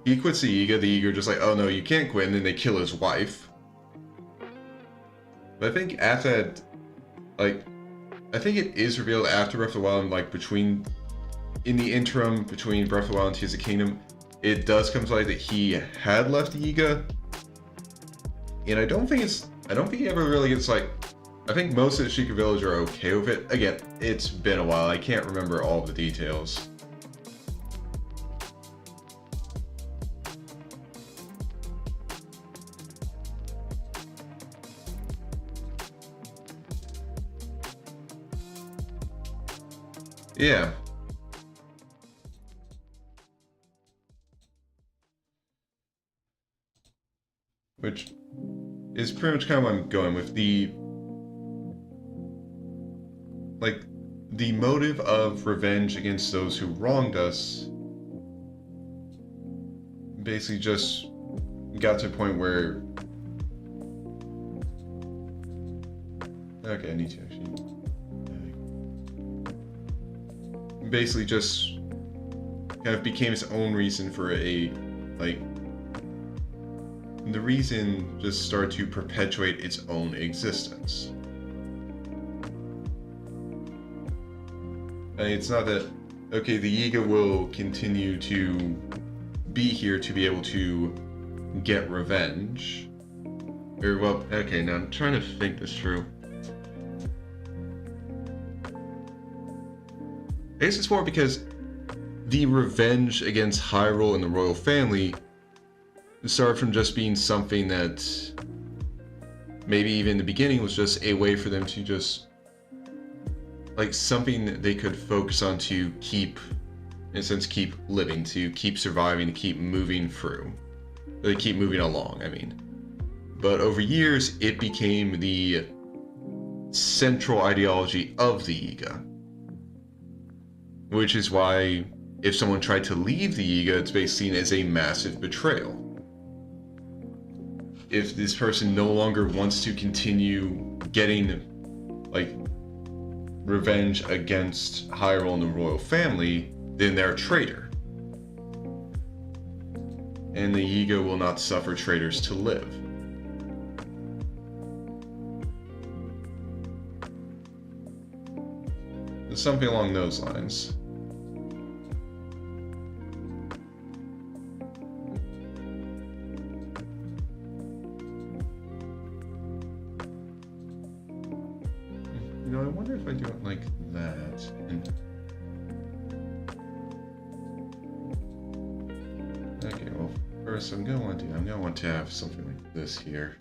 he quits the Yiga are just like, oh no, you can't quit, and then they kill his wife. But I think after that, like, I think it is revealed after Breath of the Wild, and like in the interim between Breath of the Wild and Tears of the Kingdom, it does come to light that he had left Yiga. And I don't think he ever really gets like, I think most of the Sheikah Village are okay with it. Again, it's been a while, I can't remember all the details. Yeah. Which is pretty much kind of what I'm going with. The motive of revenge against those who wronged us basically just got to a point where, okay, I need to actually basically just kind of became its own reason for the reason just started to perpetuate its own existence. And it's not that, okay, the Yiga will continue to be here to be able to get revenge. Or, well, okay, now I'm trying to think this through. I guess it's more because the revenge against Hyrule and the royal family started from just being something that maybe even in the beginning was just a way for them to just, like, something that they could focus on to keep, in a sense, keep living, to keep surviving, to keep moving through. Or to keep moving along, I mean. But over years, it became the central ideology of the Yiga. Which is why, if someone tried to leave the Yiga, it's basically seen as a massive betrayal. If this person no longer wants to continue getting, like, revenge against Hyrule and the royal family, then they're a traitor. And the Yiga will not suffer traitors to live. Something along those lines. You know, I wonder if I do it like that. Okay, well, first I'm gonna want to have something like this here.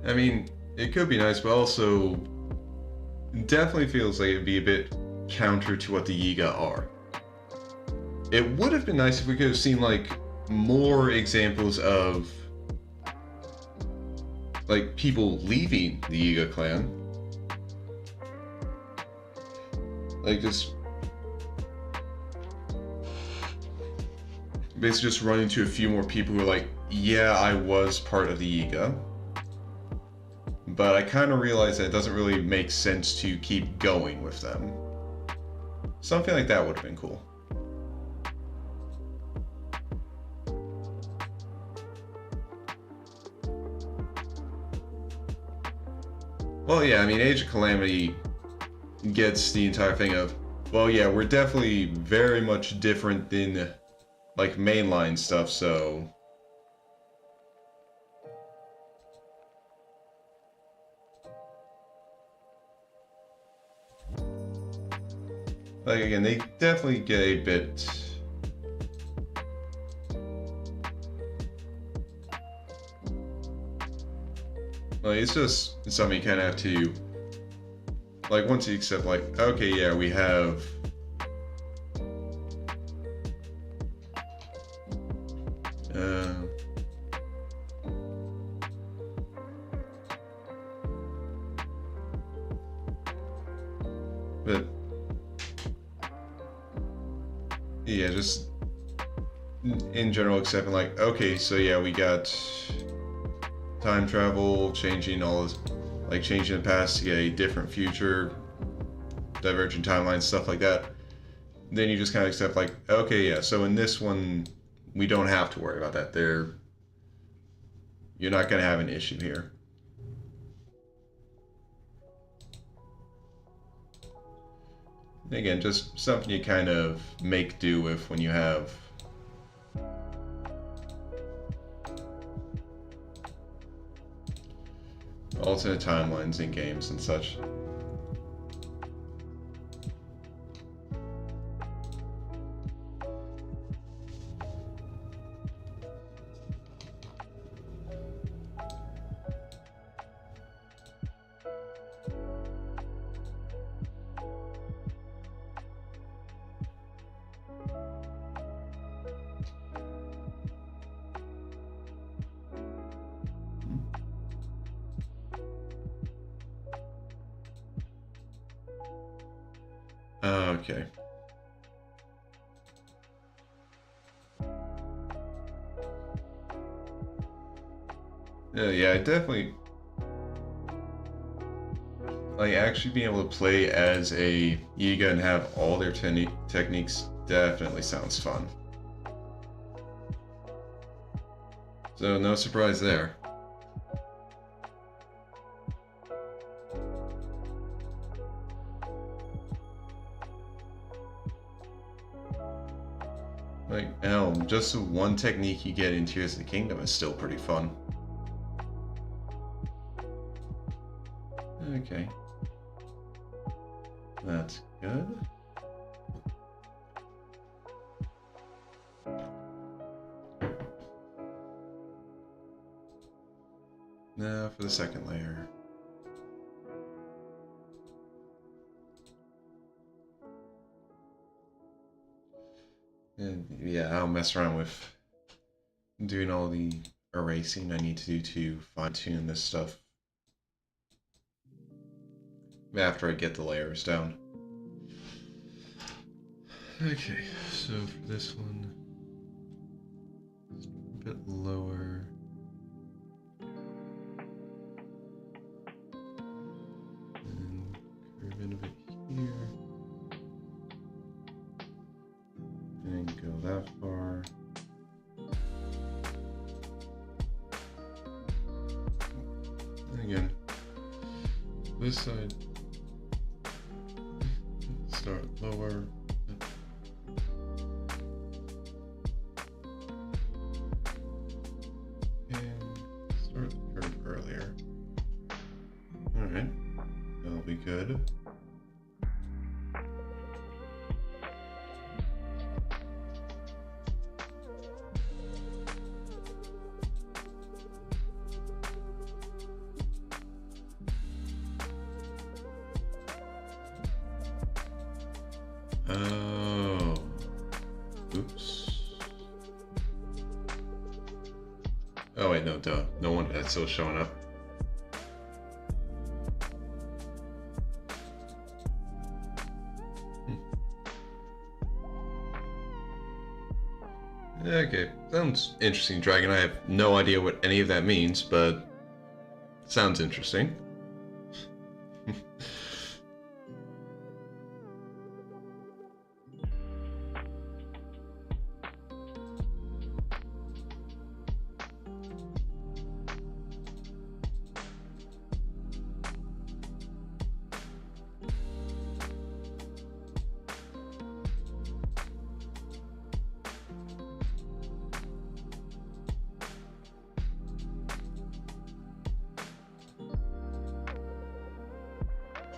I mean, it could be nice, but also definitely feels like it'd be a bit counter to what the Yiga are. It would have been nice if we could have seen, like, more examples of, like, people leaving the Yiga clan. Like, just basically just run into a few more people who are like, yeah, I was part of the Yiga, but I kind of realize that it doesn't really make sense to keep going with them. Something like that would have been cool. Well, yeah, I mean, Age of Calamity gets the entire thing of, well, yeah, we're definitely very much different than, like, mainline stuff, so... Like, again, they definitely get a bit... Like, it's just something you kind of have to... Like, once you accept, like, okay, yeah, we have... But... Yeah, just... In general, accepting, like, okay, so yeah, we got... time travel, changing all this... Like, changing the past to get a different future, divergent timelines, stuff like that. Then you just kind of accept, like, okay, yeah, so in this one, we don't have to worry about that. You're not going to have an issue here. Again, just something you kind of make do with when you have... alternate timelines in games and such. Okay. Yeah, I definitely... Like, actually being able to play as a Yiga and have all their techniques definitely sounds fun. So, no surprise there. Like, hell, just the one technique you get in Tears of the Kingdom is still pretty fun. Okay. That's good. Now for the second layer. And yeah, I'll mess around with doing all the erasing I need to do to fine-tune this stuff after I get the layers down. Okay, so for this one, a bit lower. And curve in a bit here. And go that far. And again, this side, start lower. And start the curve earlier. Alright, that'll be good. Oh. Oops. Oh wait, no, duh. No wonder that's still showing up. Okay, sounds interesting, Dragon. I have no idea what any of that means, but sounds interesting.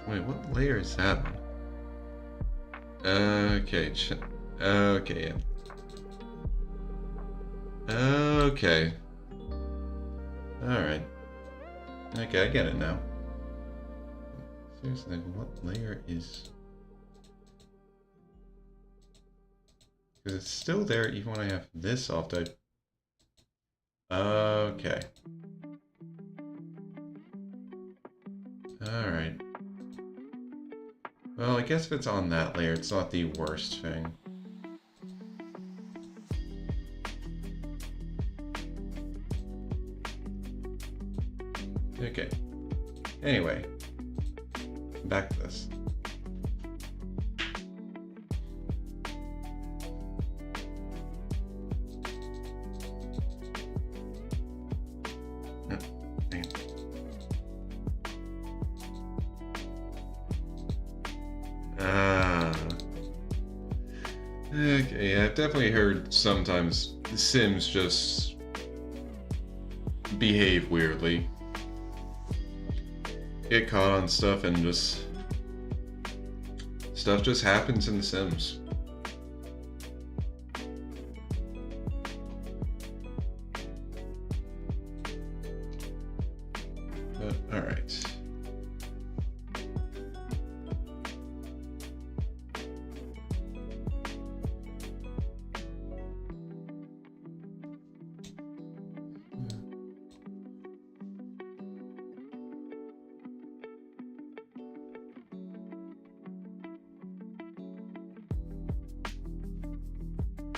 Wait, what layer is that on? Okay, okay, yeah. Okay. Alright. Okay, I get it now. Seriously, what layer is... Because it's still there even when I have this off. Okay. Alright. Well, I guess if it's on that layer, it's not the worst thing. Okay. Anyway. Back to this. Okay, I've definitely heard sometimes The Sims just behave weirdly. Get caught on stuff and just... Stuff just happens in The Sims. But, alright.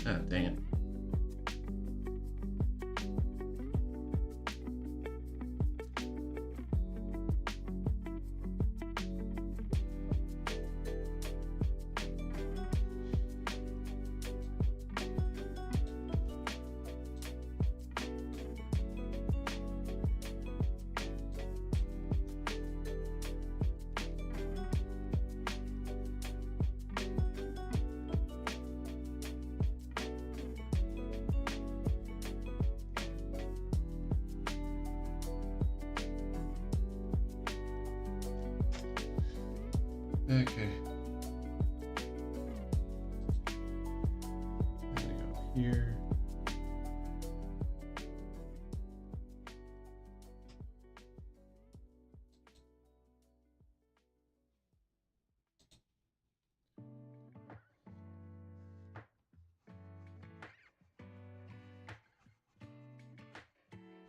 Ah, dang it. Okay. I'm gonna go here.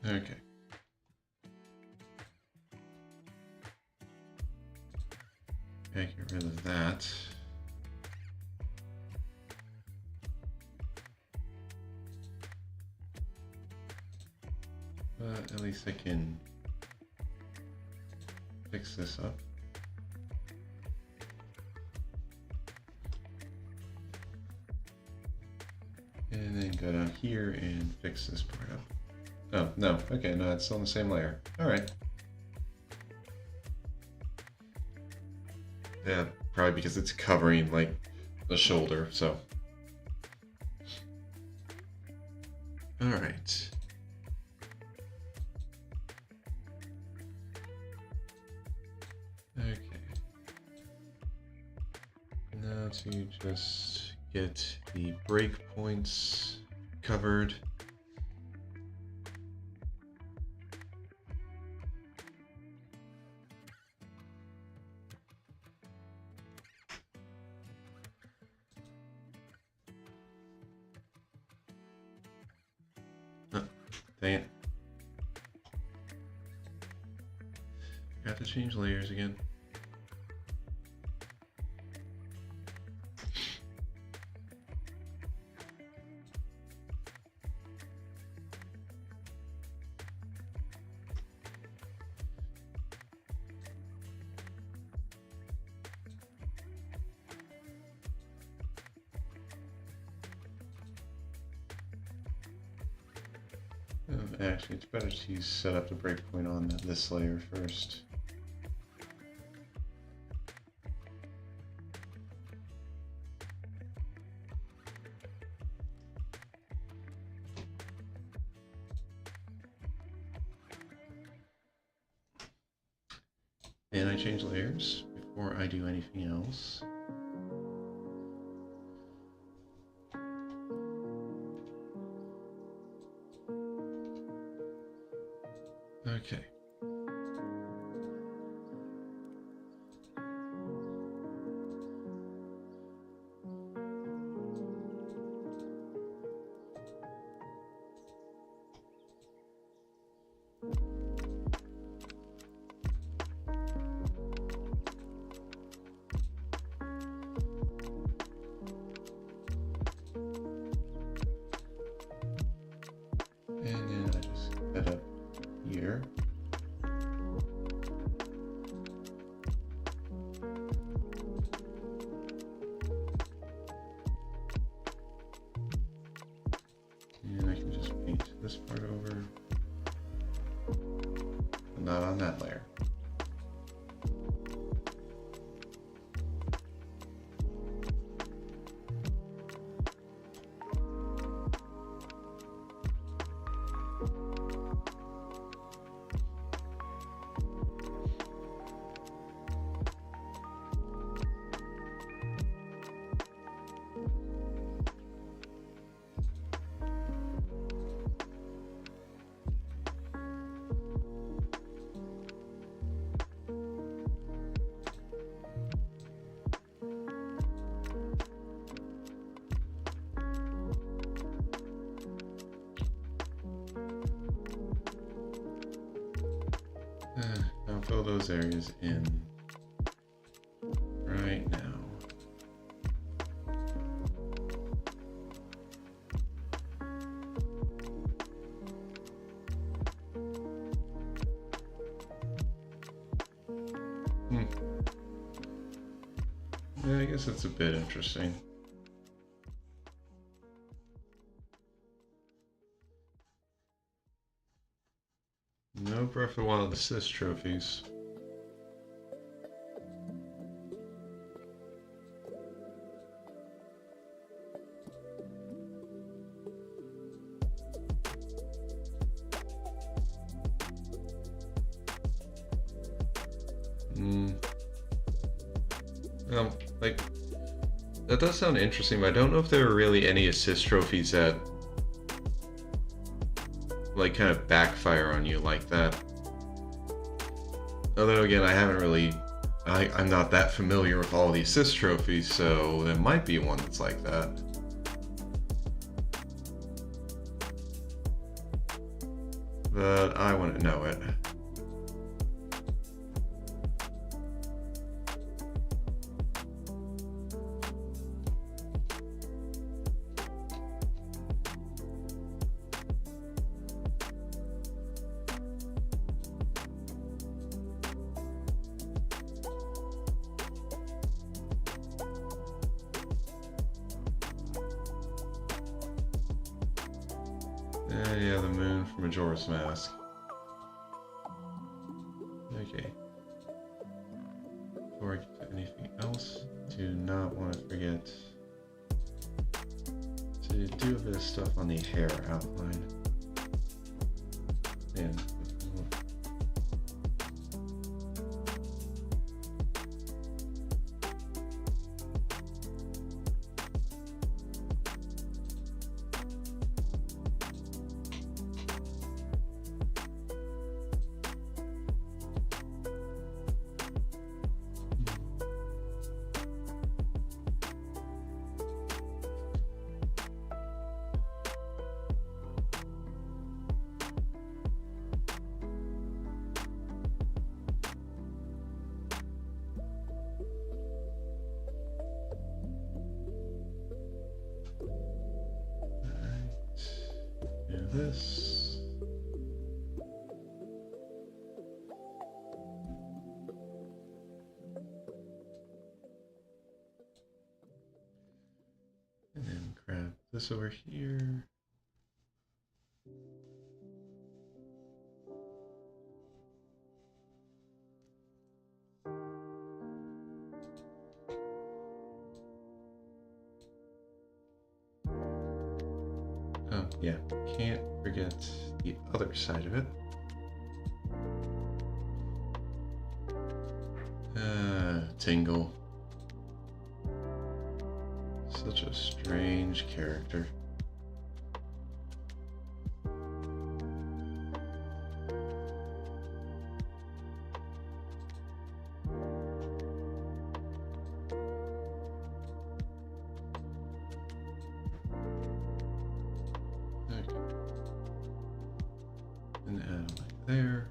Okay. Okay, get rid of that. But at least I can fix this up. And then go down here and fix this part up. Oh, no. Okay, no, it's still on the same layer. Alright. Yeah, probably because it's covering, like, the shoulder, so. Alright. Okay. Now to just get the breakpoints covered. Dang it. I have to change layers again. Actually, it's better to set up the breakpoint on this layer first. And I change layers before I do anything else. Okay. And then I just head up here. And I can just paint this part over, but not on that layer. I'll fill those areas in right now. Yeah, I guess it's a bit interesting. No Breath of the Wild assist trophies. Like, that does sound interesting, but I don't know if there are really any assist trophies that like kind of backfire on you like that. Although again, I haven't really, I'm not that familiar with all the assist trophies, so there might be one that's like that. But I wouldn't know it. Yeah, the moon from Majora's Mask. Okay. Before I get to anything else, do not want to forget to do a bit of stuff on the hair outline. And this. And then grab this over here. Oh, yeah, can't forget the other side of it. tingle. Such a strange character. Okay. And add like there.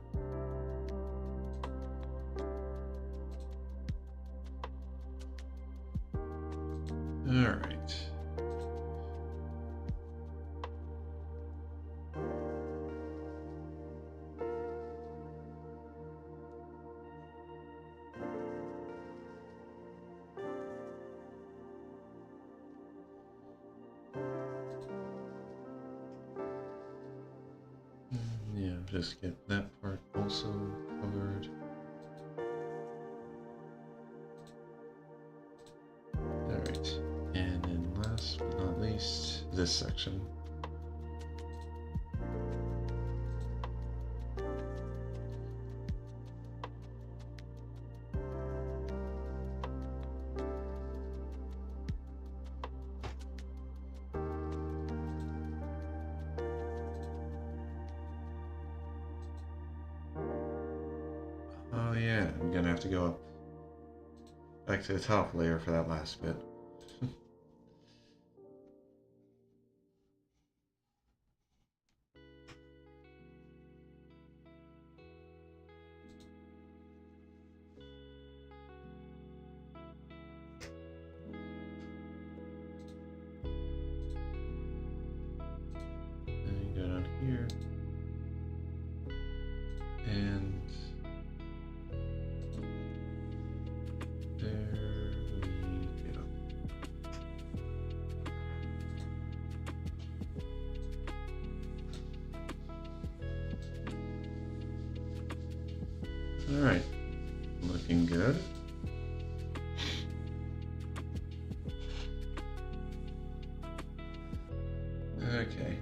All right. Yeah, just get that part also covered. Alright, and then last but not least, this section. Oh yeah, I'm gonna have to go up back to the top layer for that last bit. And go down here. And there we go. Alright, looking good. Okay.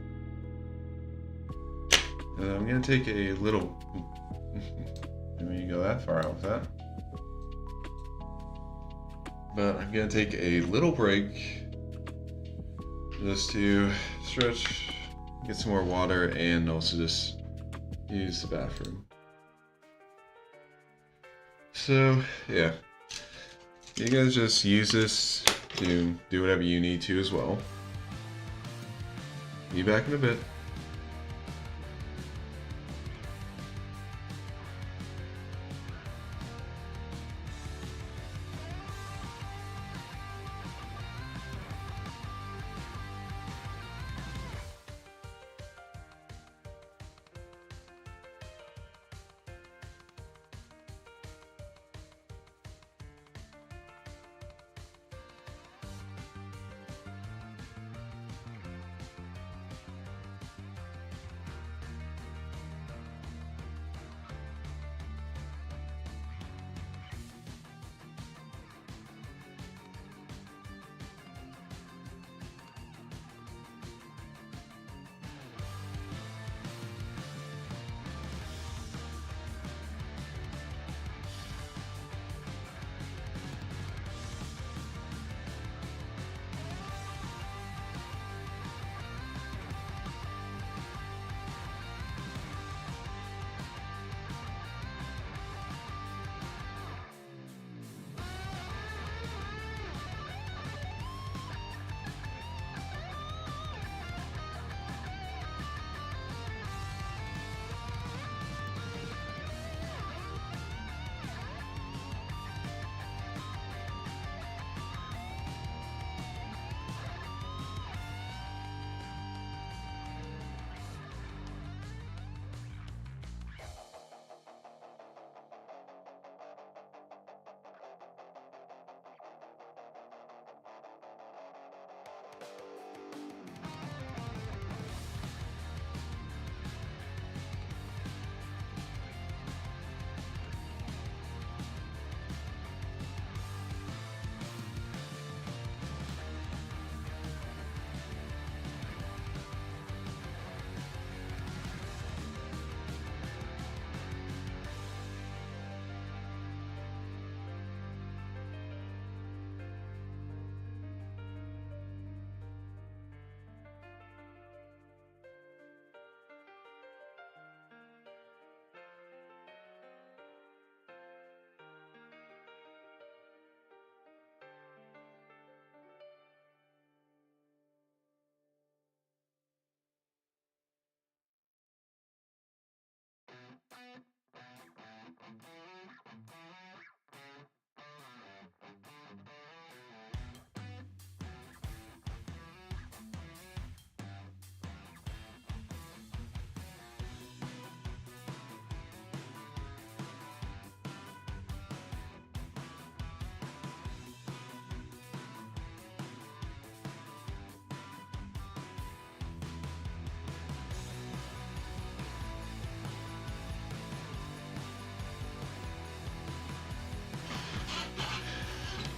And I'm gonna take a little. Didn't mean to go that far out with that. But I'm gonna take a little break just to stretch, get some more water, and also just use the bathroom. So, yeah. You guys just use this to do whatever you need to as well. Be back in a bit.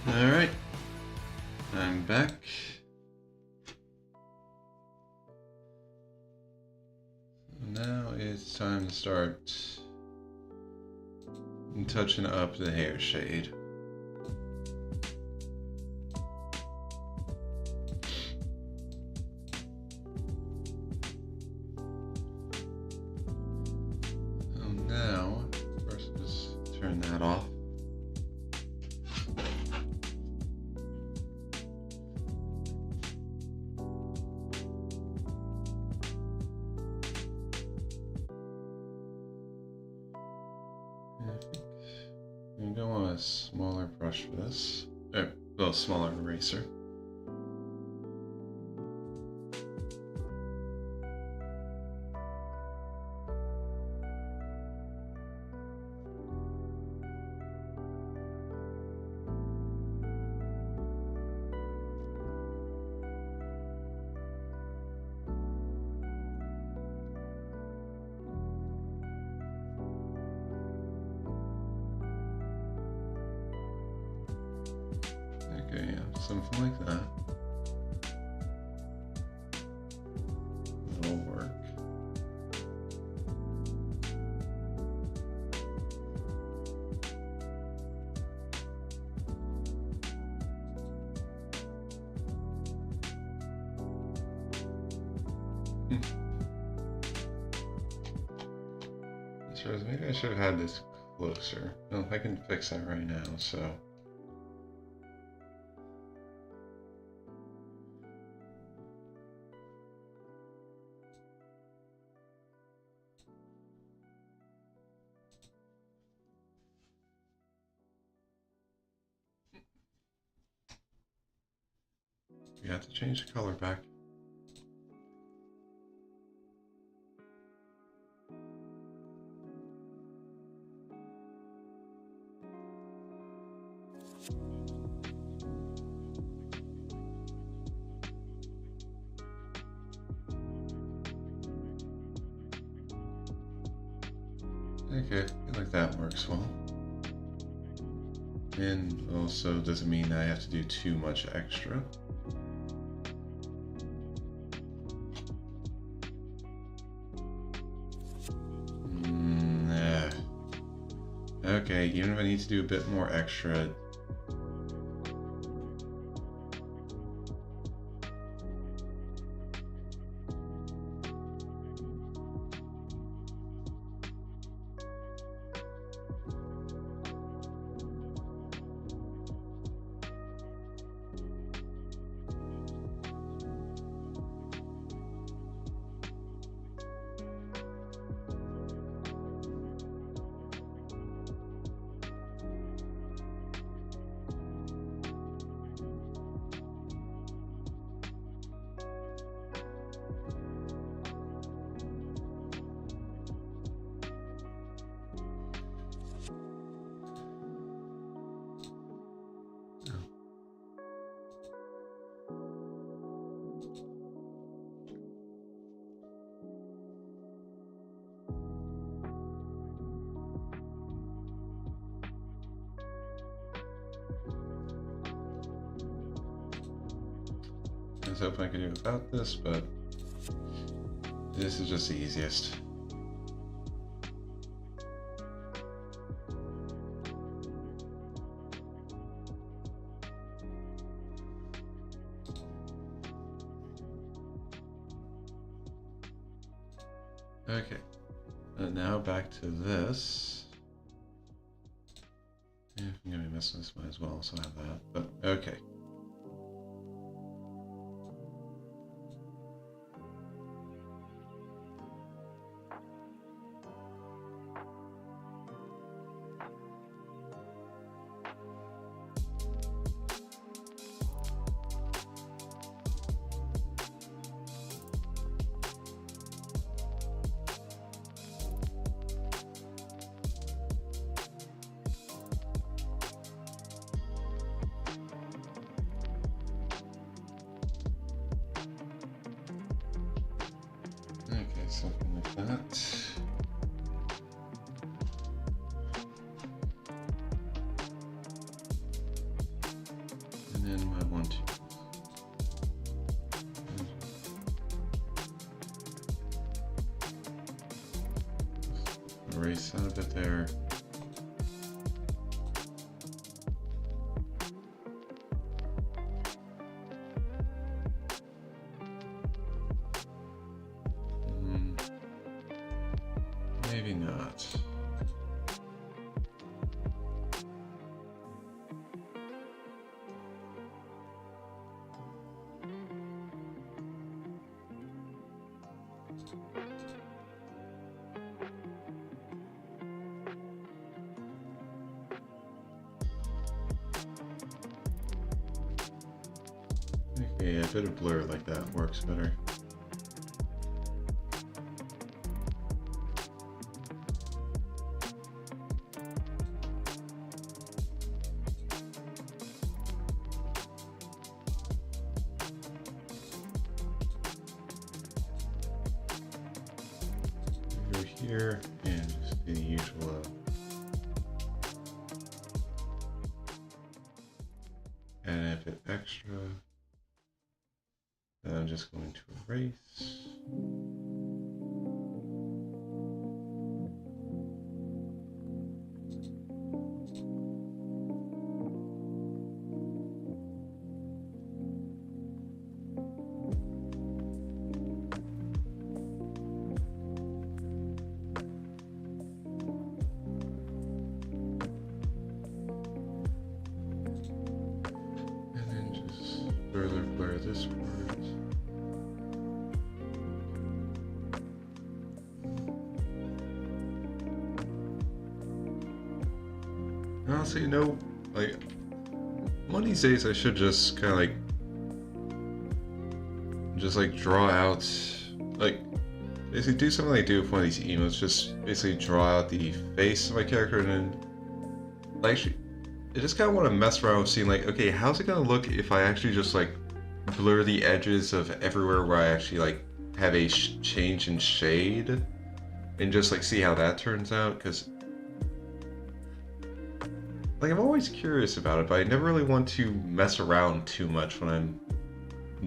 Alright, I'm back. Now it's time to start touching up the hair shade. So now, first just turn that off. I'm going to want a smaller brush for this. Well, smaller eraser. Okay, yeah, something like that. That'll work. Maybe I should have had this closer. Well, I can fix that right now, so. We have to change the color back. Okay, I feel like that works well. And also doesn't mean I have to do too much extra. Okay, even if I need to do a bit more extra. I was hoping I could do without this, but this is just the easiest. Okay, and now back to this. Yeah, I'm gonna be missing this one as well, so I have that, but okay. Something like that. erase that a bit there. Maybe not. Okay, a bit of blur like that works better. Over here, and just do the usual add a bit extra. Then I'm just going to erase. And then just further blur this part. Honestly, you know, like, one of these days I should just kind of like draw out, like, basically do something like do with one of these emotes, just basically draw out the face of my character and then, like, I just kind of want to mess around with seeing, like, okay, how's it going to look if I actually just, like, blur the edges of everywhere where I actually, like, have a change in shade and just, like, see how that turns out, because like, I'm always curious about it, but I never really want to mess around too much when I'm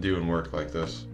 doing work like this.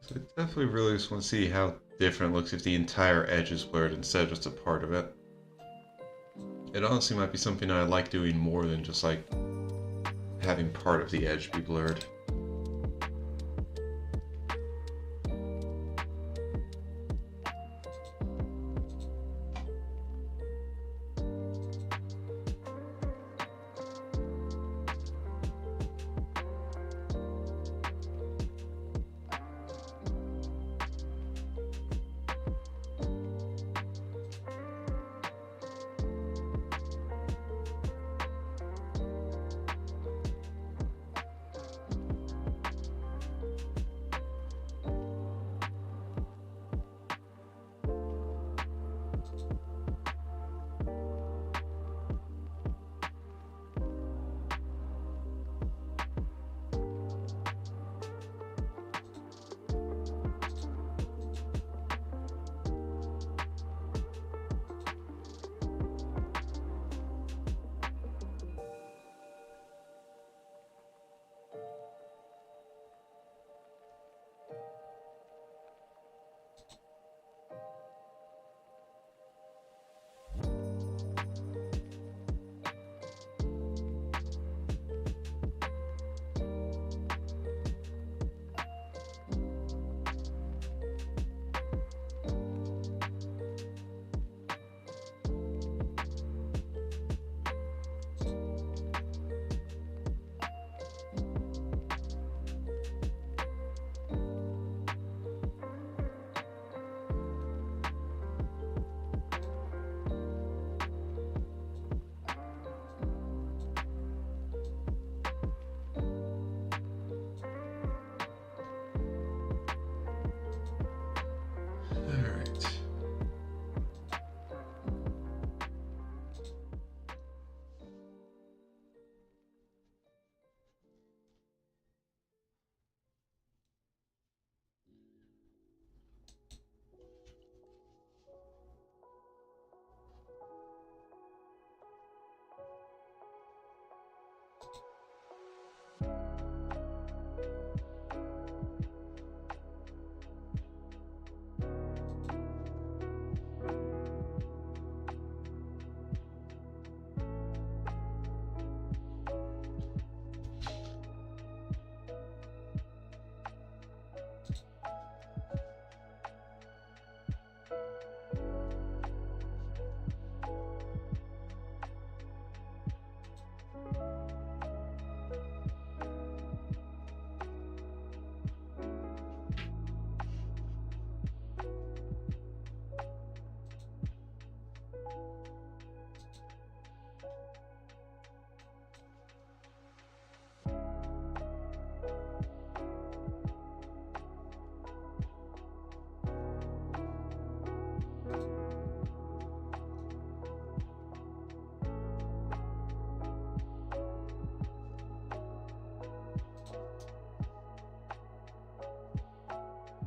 So I definitely really just want to see how different it looks if the entire edge is blurred instead of just a part of it. It honestly might be something I like doing more than just like having part of the edge be blurred.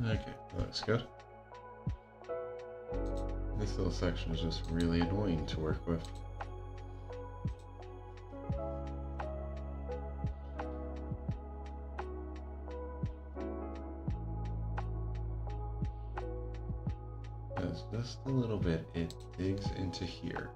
Okay, that looks good. This little section is just really annoying to work with. Because just a little bit, it digs into here.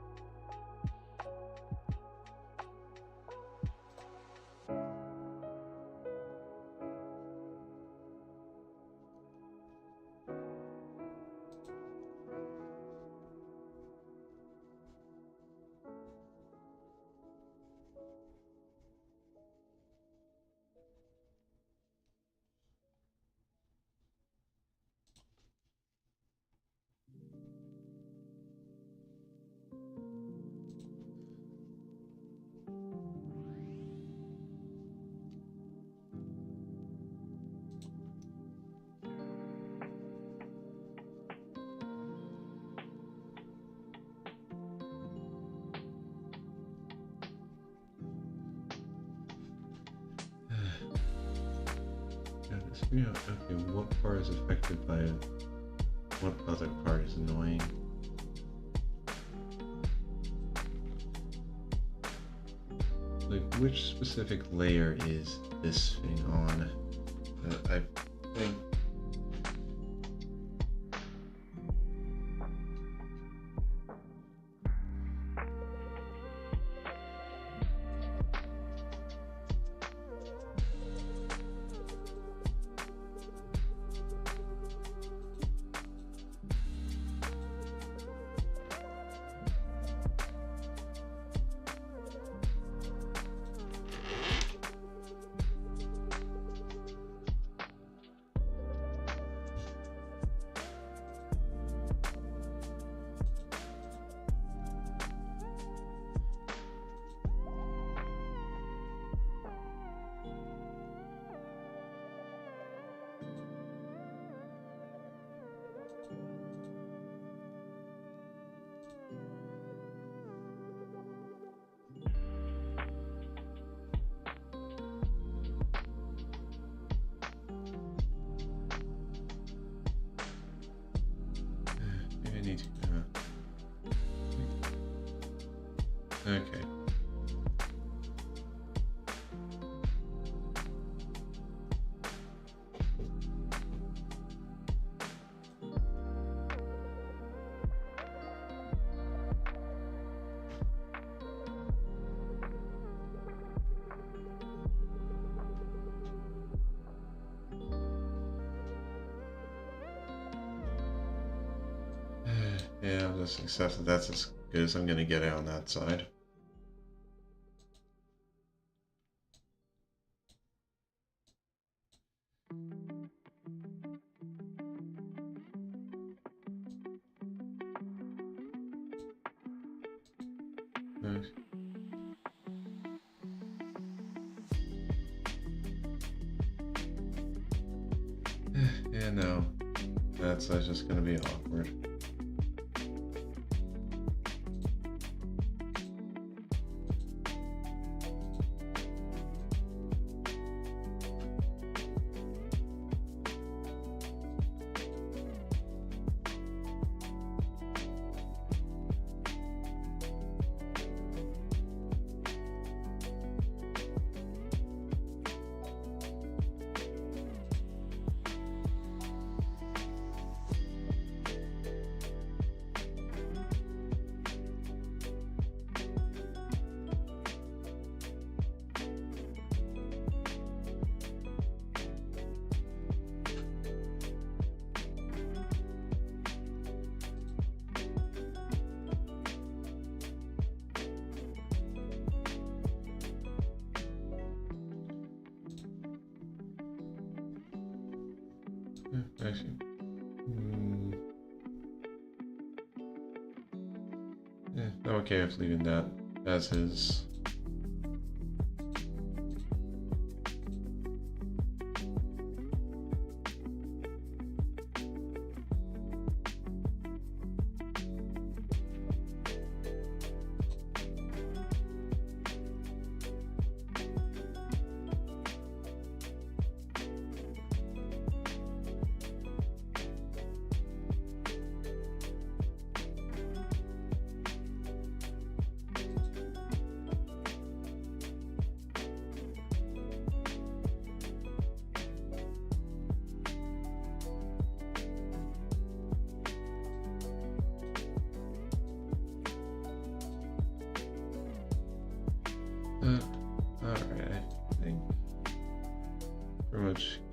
Okay, what part is affected by it? What other part is annoying? Like, which specific layer is this thing on? I think... Maybe I need to... okay. Yeah, I'll just accept that that's as good as I'm gonna get it on that side. Nice. Yeah, no. That's just gonna be awkward. Actually, yeah, I'm okay with leaving that as is.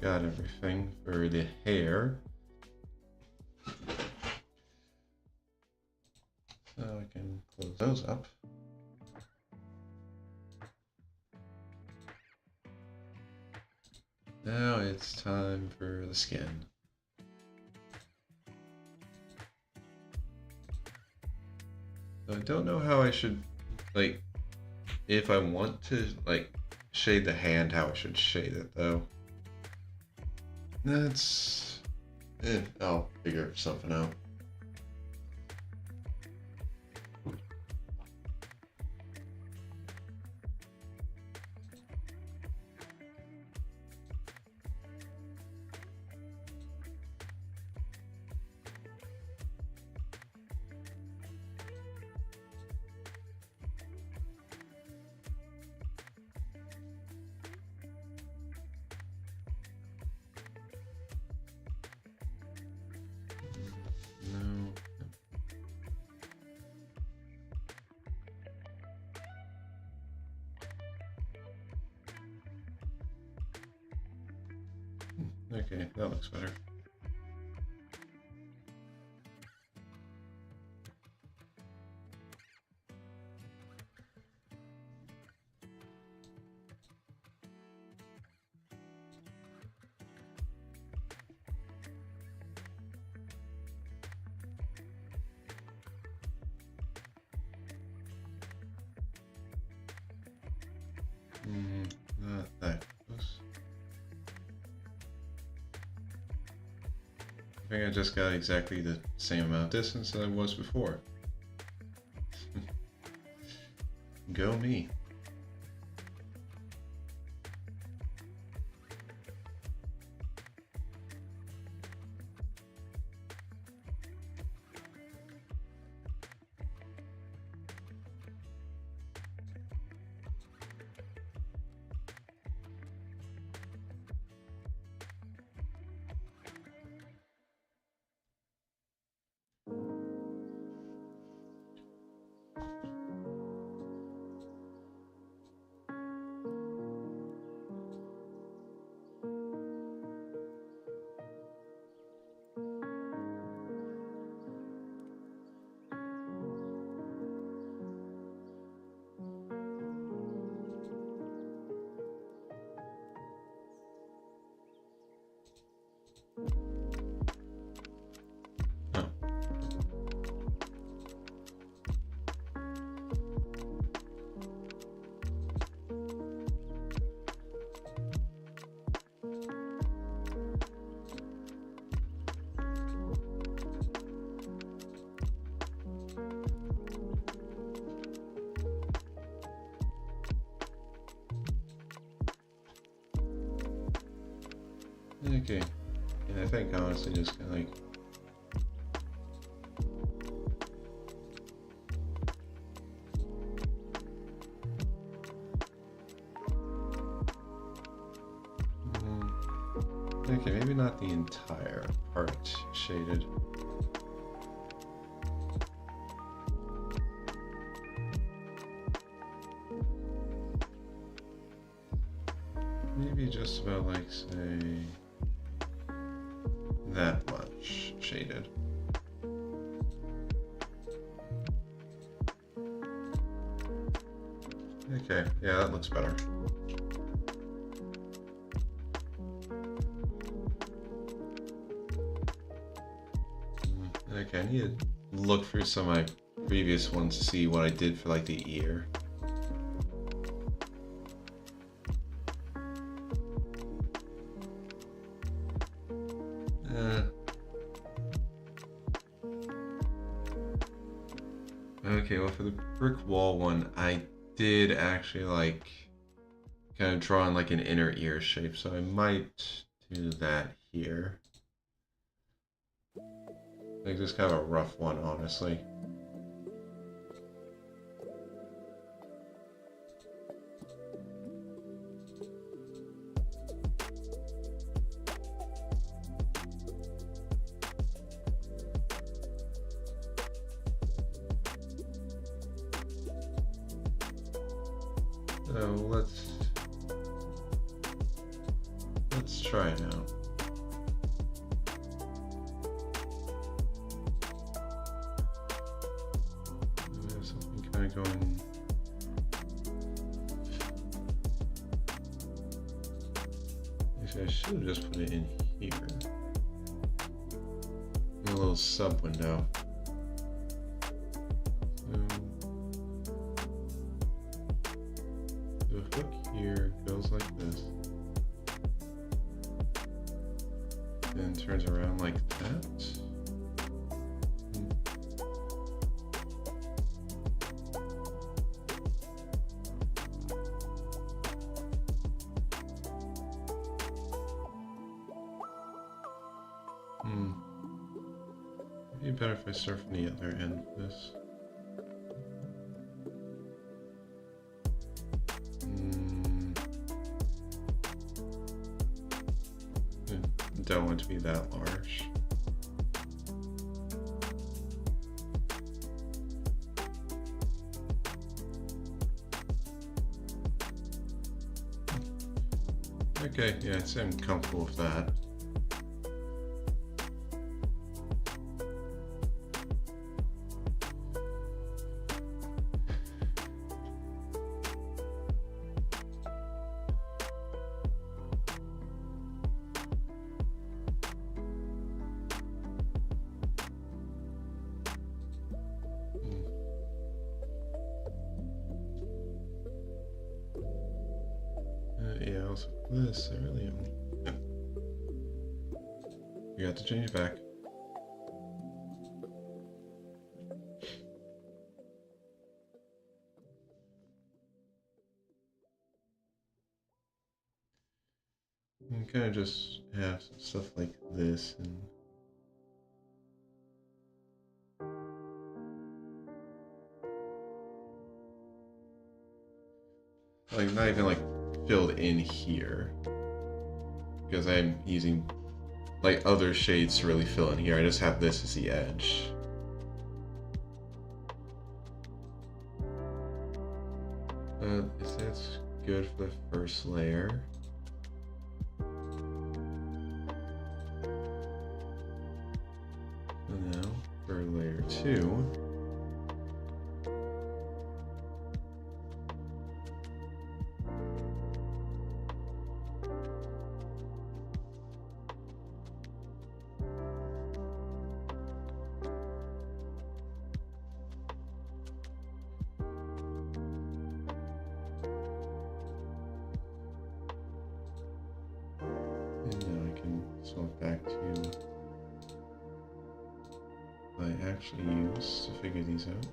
got everything for the hair. So I can close those up. Now it's time for the skin. So I don't know how I should, like, if I want to, like, shade the hand, how I should shade it, though. That's... I'll figure something out. No. Okay, that looks better. Not that close. I think I just got exactly the same amount of distance that I was before. Go me. Oh. Okay. Yeah, I think honestly just kind of like... Okay, maybe not the entire part shaded. Maybe just about like, say, that much shaded. Okay, yeah, that looks better. Okay, I need to look through some of my previous ones to see what I did for like the ear. Okay, well for the brick wall one, I did actually like kind of draw in like an inner ear shape, so I might do that here. Like just kind of a rough one, honestly. So let's... Let's try it out. There's something kind of going. Actually, I should have just put it in here. In a little sub window. So the hook here goes like this. And turns around like that. It'd be better if I start from the other end of this. I don't want it to be that large. Okay, yeah, I'm comfortable with that. Yeah, also this, I really only. Yeah. You have to change it back. And kind of just have some stuff like this and. Like, not even like filled in here. Because I'm using like other shades to really fill in here. I just have this as the edge. That's good for the first layer. And now for layer 2. Swap back to what I actually use to figure these out.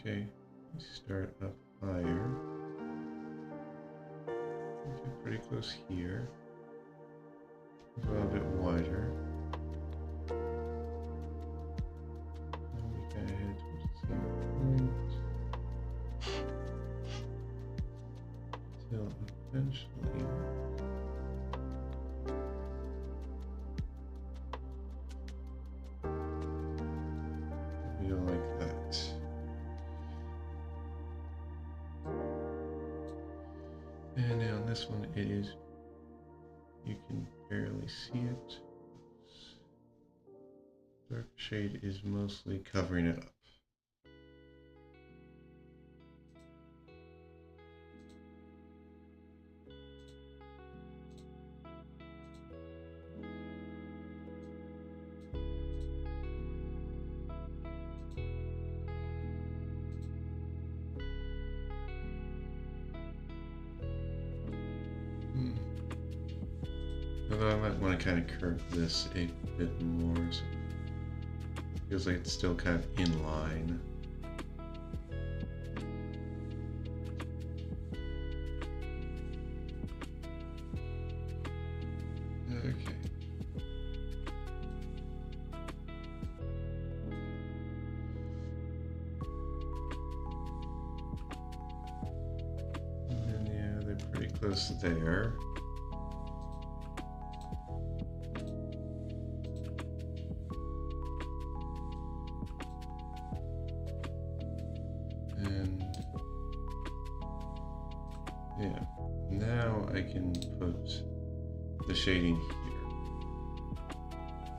Okay, let's start up higher. Okay, pretty close here. Go a bit wider. And we can head towards the same point. Till eventually we go like that. And now on this one it is, you can barely see it. Dark shade is mostly covering it up. Although I might want to kind of curve this a bit more, so it feels like it's still kind of in line. Okay. And yeah, they're pretty close there. I can put the shading here.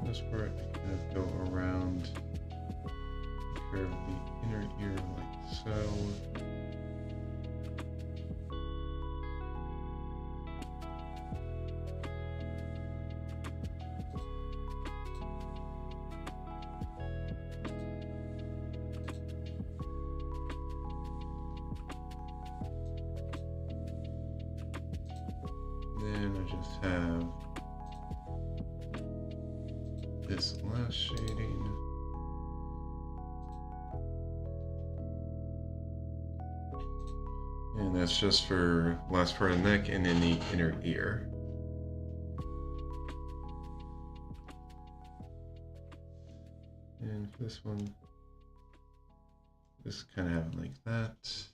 This part I kind of go around, curve the inner ear like so. Then I just have this last shading. And that's just for last part of the neck and then the inner ear. And for this one, just kind of have it like that.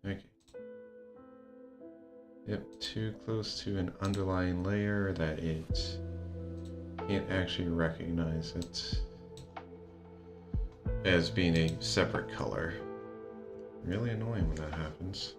Okay. Yep, too close to an underlying layer that it can't actually recognize it as being a separate color. Really annoying when that happens.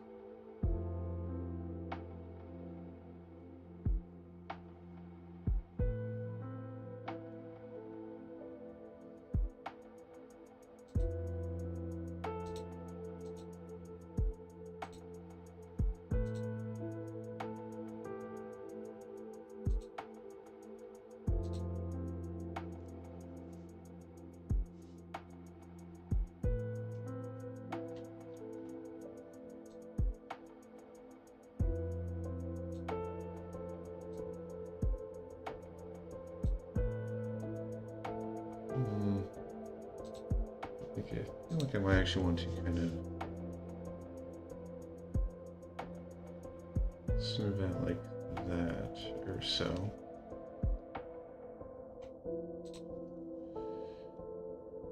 Okay, I feel like I might actually want to kind of smooth out like that or so.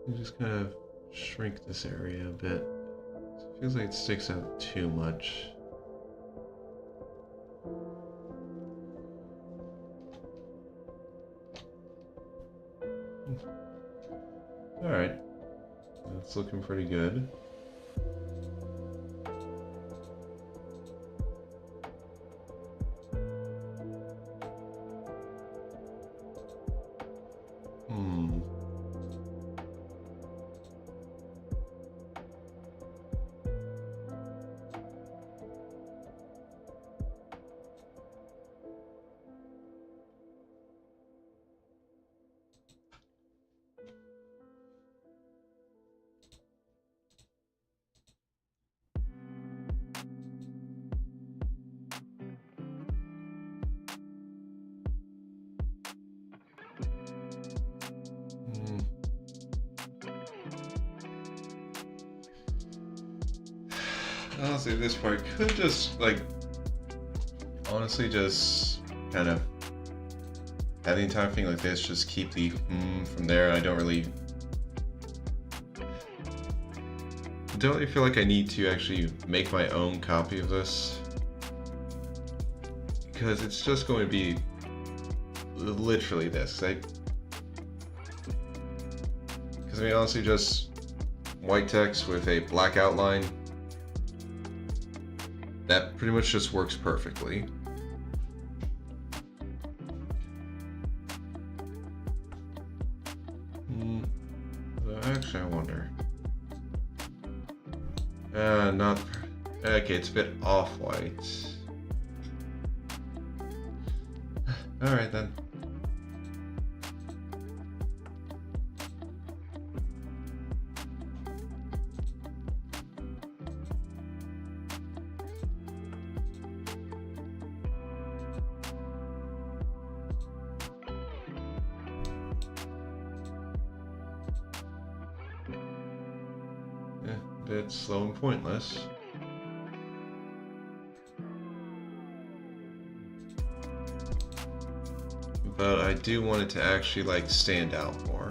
And just kind of shrink this area a bit. It feels like it sticks out too much. All right. That's looking pretty good. Honestly, this part could just, like, honestly just kind of have the entire thing like this, just keep the from there. I don't really feel like I need to actually make my own copy of this, because it's just going to be literally this. Because I mean, honestly, just white text with a black outline, that pretty much just works perfectly. Actually, I wonder. Not... Okay, it's a bit off-white. Alright then. Bit slow and pointless. But I do want it to actually, like, stand out more.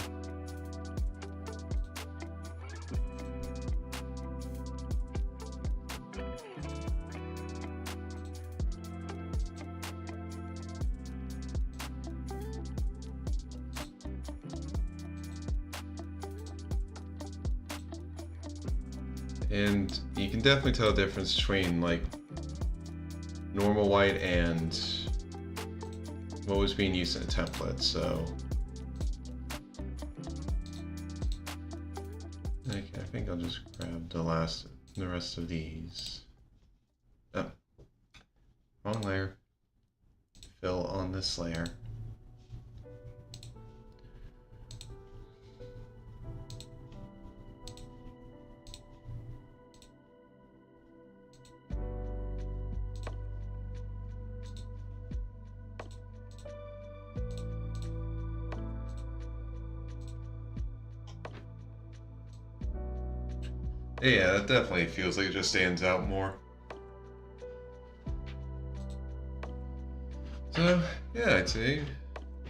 And you can definitely tell the difference between like normal white and what was being used in a template, so. Okay, I think I'll just grab the rest of these. Oh, wrong layer. Fill on this layer. Yeah, that definitely feels like it just stands out more. So, yeah, I'd say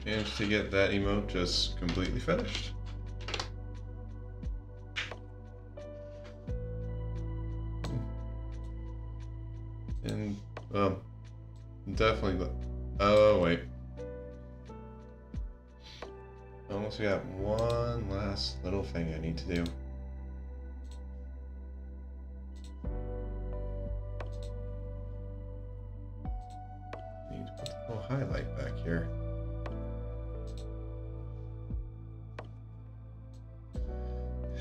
managed to get that emote just completely finished. And, definitely, oh, wait. Almost got one last little thing I need to do. Need to put the little highlight back here.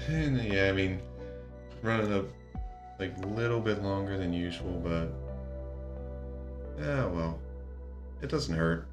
And yeah, I mean, running up like a little bit longer than usual, but yeah, well, it doesn't hurt.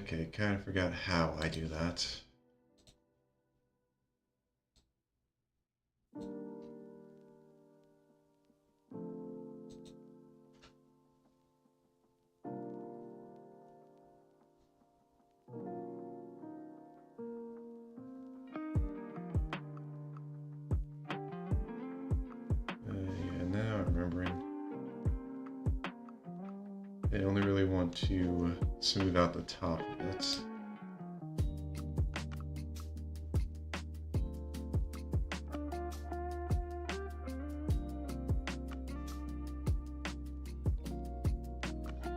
Okay, kind of forgot how I do that. Yeah, now I'm remembering. I only really want to smooth out the top of it.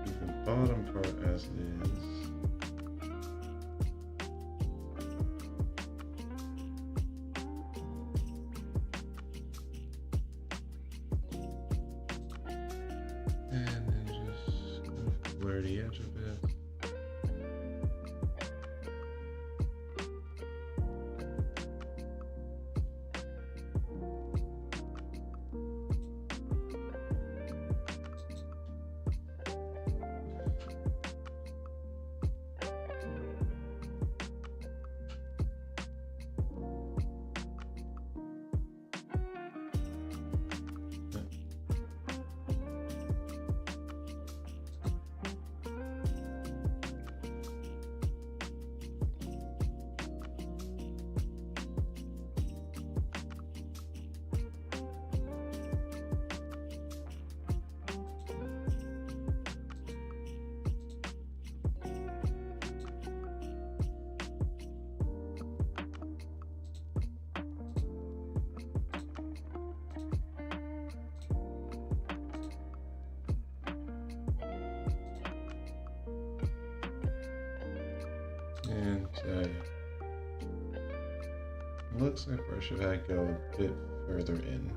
Leave the bottom part as it is. And then just kind of blur the edge a bit. And looks like where I should I go a bit further in.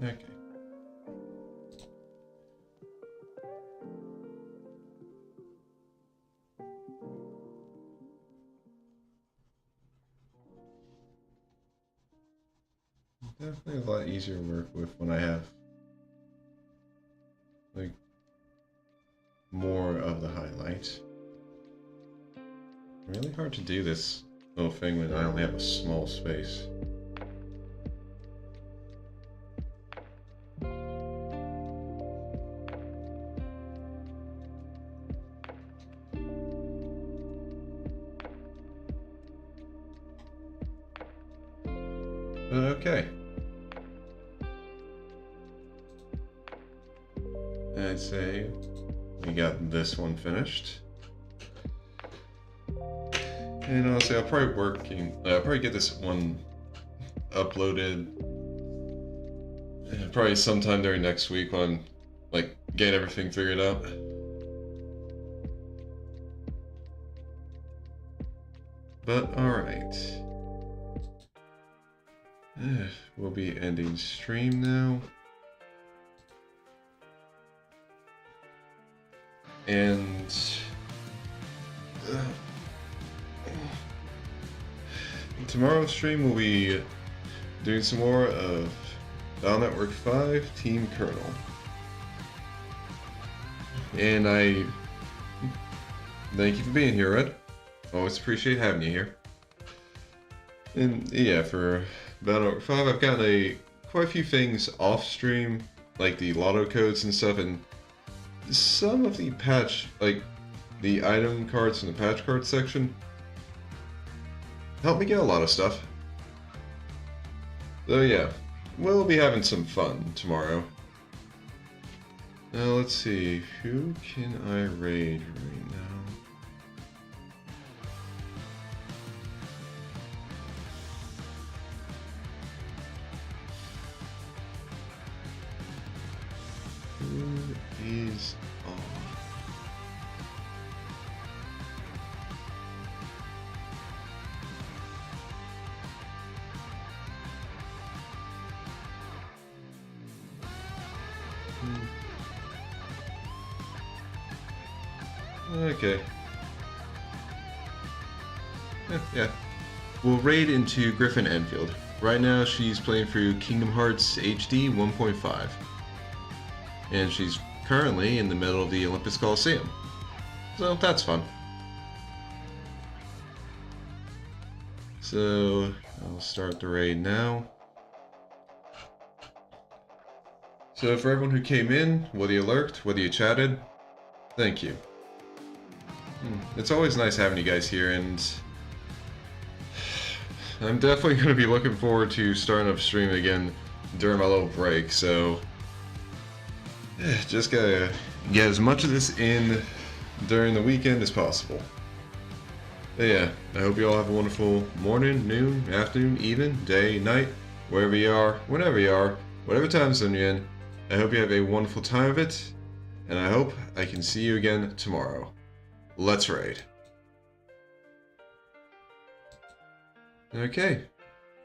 Okay. Definitely a lot easier to work with when I have like more of the highlight. Really hard to do this little thing when I only have a small space. Okay. I'd say we got this one finished. And honestly, I'll probably get this one uploaded probably sometime during next week when I'm like getting everything figured out. But alright. We'll be ending stream now. And tomorrow's stream will be doing some more of Dial Network 5 Team Colonel. And I thank you for being here, Red. Always appreciate having you here. And yeah, for Dial Network 5, I've got quite a few things off stream, like the lotto codes and stuff, and some of the patch, like the item cards in the patch card section, helped me get a lot of stuff. So yeah, we'll be having some fun tomorrow. Now let's see, who can I raid right now? Who is on? Okay. Yeah. We'll raid into Griffin Enfield. Right now she's playing through Kingdom Hearts HD 1.5. And she's currently in the middle of the Olympus Coliseum. So that's fun. So I'll start the raid now. So for everyone who came in, whether you lurked, whether you chatted, thank you. It's always nice having you guys here, and I'm definitely going to be looking forward to starting up streaming again during my little break, so just gotta get as much of this in during the weekend as possible. But yeah, I hope you all have a wonderful morning, noon, afternoon, even, day, night, wherever you are, whenever you are, whatever time zone you're in. I hope you have a wonderful time of it, and I hope I can see you again tomorrow. Let's raid. Okay,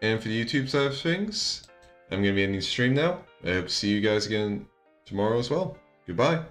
and for the YouTube side of things, I'm going to be ending the stream now. I hope to see you guys again tomorrow as well. Goodbye.